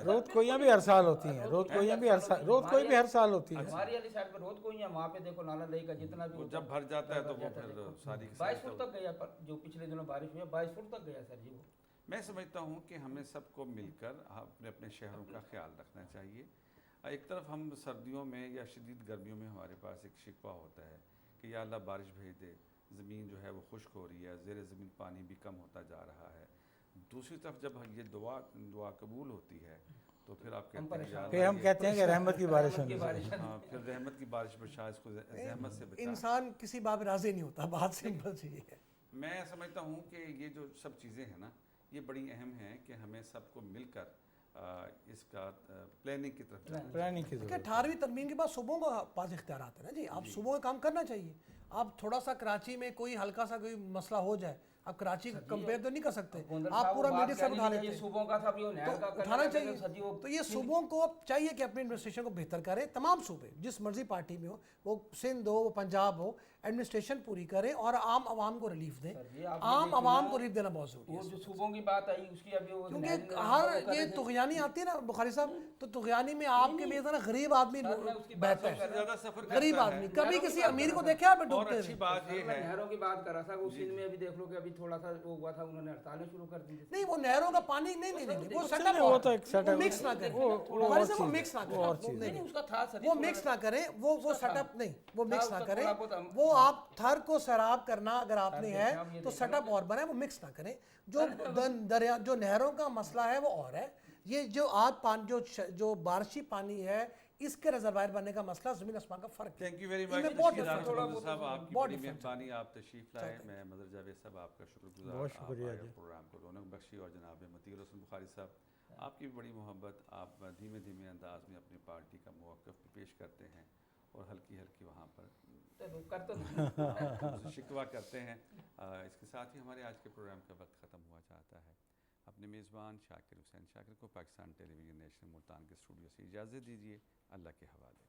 رود کوئیاں بھی ہر سال ہوتی ہیں، رود کوئیاں بھی ہر سال ہوتی ہیں. ہماری والی سائڈ پہ رود کوئیاں، وہاں پہ دیکھو نالا لئی کا جتنا بھی جب بھر جاتا ہے تو وہ پھر ساری 22 فٹ تک گیا. جو پچھلے دنوں بارش ہوئی ہے 22 فٹ تک گیا سر جی. وہ میں سمجھتا ہوں کہ ہمیں سب کو مل کر اپنے اپنے شہروں کا خیال رکھنا چاہیے. ایک طرف ہم سردیوں میں یا شدید گرمیوں میں ہمارے پاس ایک شکوہ ہوتا ہے کہ یا اللہ بارش بھیج دے، زمین جو ہے وہ خشک ہو رہی ہے، زیر زمین پانی بھی کم ہوتا جا رہا ہے. دوسری طرف جب یہ دعا قبول ہوتی ہے تو پھر آپ کہتے ہیں پھر ہم کہتے ہیں کہ رحمت کی بارش ہونی چاہیے. ہاں پھر رحمت کی بارش بچا، اس کو زحمت سے بچا. انسان کسی باب راضی نہیں ہوتا، بات سمپل سی ہے. میں سمجھتا ہوں کہ یہ جو سب چیزیں ہیں نا یہ بڑی اہم ہیں کہ ہمیں سب کو مل کر اس کا پلاننگ کی طرف جانا ہے. 18ویں ترمیم کے بعد صوبوں کا پاس اختیارات ہے نا جی. آپ صوبوں کا کام کرنا چاہیے. آپ تھوڑا سا کراچی میں کوئی ہلکا سا کوئی مسئلہ ہو جائے، آپ کراچی کمپیئر تو نہیں کر سکتے، آپ پورا میڈیا سے اٹھا لیتے ہیں، اٹھانا چاہیے. تو یہ صوبوں کو چاہیے کہ اپنے ایڈمنسٹریشن کو بہتر کرے. تمام صوبے جس مرضی پارٹی میں ہو، وہ سندھ ہو، وہ پنجاب ہو، ایڈمنسٹریشن پوری کرے اور عام عوام کو ریلیف دیں. عام عوام کو ریلیف دینا بہت ضروری ہے. وہ جو صوبوں کی بات آئی اس کی ابھی کیونکہ ہر یہ طغیانی آتی ہے نا بخاری صاحب، تو طغیانی میں آپ کے لیے ذرا غریب آدمی بہتر ہے. غریب آدمی کبھی کسی امیر کو دیکھے آپ ڈوبتے ہوئے. بات یہ ہے نہروں کی بات کر رہا تھا. اس سندھ میں ابھی دیکھ لو کہ ابھی تھوڑا سا وہ ہوا تھا، انہوں نے ہڑتالیں شروع کر دی. نہیں وہ نہروں کا پانی نہیں وہ سیٹ اپ مکس نہ کریں، وہ مکس نہ کریں، وہ مکس نہ کریں، وہ سیٹ اپ نہیں، وہ مکس نہ کریں. وہ آپ تھر کو سیراب کرنا اگر آپ نے ہے تو سیٹ اپ اور بنائیں، وہ مکس نہ کریں. جو نہروں کا مسئلہ ہے وہ اور ہے. یہ جو آج جو بارشی پانی ہے اس کے ریزروائر بننے کا مسئلہ زمین آسمان کا فرق ہے. تھینک یو ویری ان میں مچ بہت صاحب difference ہے. آپ کی بہت بڑی difference ہے. مہربانی آپ تشریف لائے. میں مظہر جاوید صاحب آپ کا شکر گزار. بہت شکریہ جی. پروگرام کو رونق بخشی. اور جناب مطیع الحسن بخاری صاحب آپ کی بھی بڑی محبت. آپ دھیمے دھیمے انداز میں اپنی پارٹی کا موقف بھی پیش کرتے ہیں اور ہلکی ہلکی وہاں پر شکوہ کرتے ہیں. اس کے ساتھ ہی ہمارے آج کے پروگرام کا وقت ختم ہوا چاہتا ہے. اپنے میزبان شاکر حسین شاکر کو پاکستان ٹیلی ویژن نیشنل ملتان کے اسٹوڈیو سے اجازت دیجیے. اللہ کے حوالے.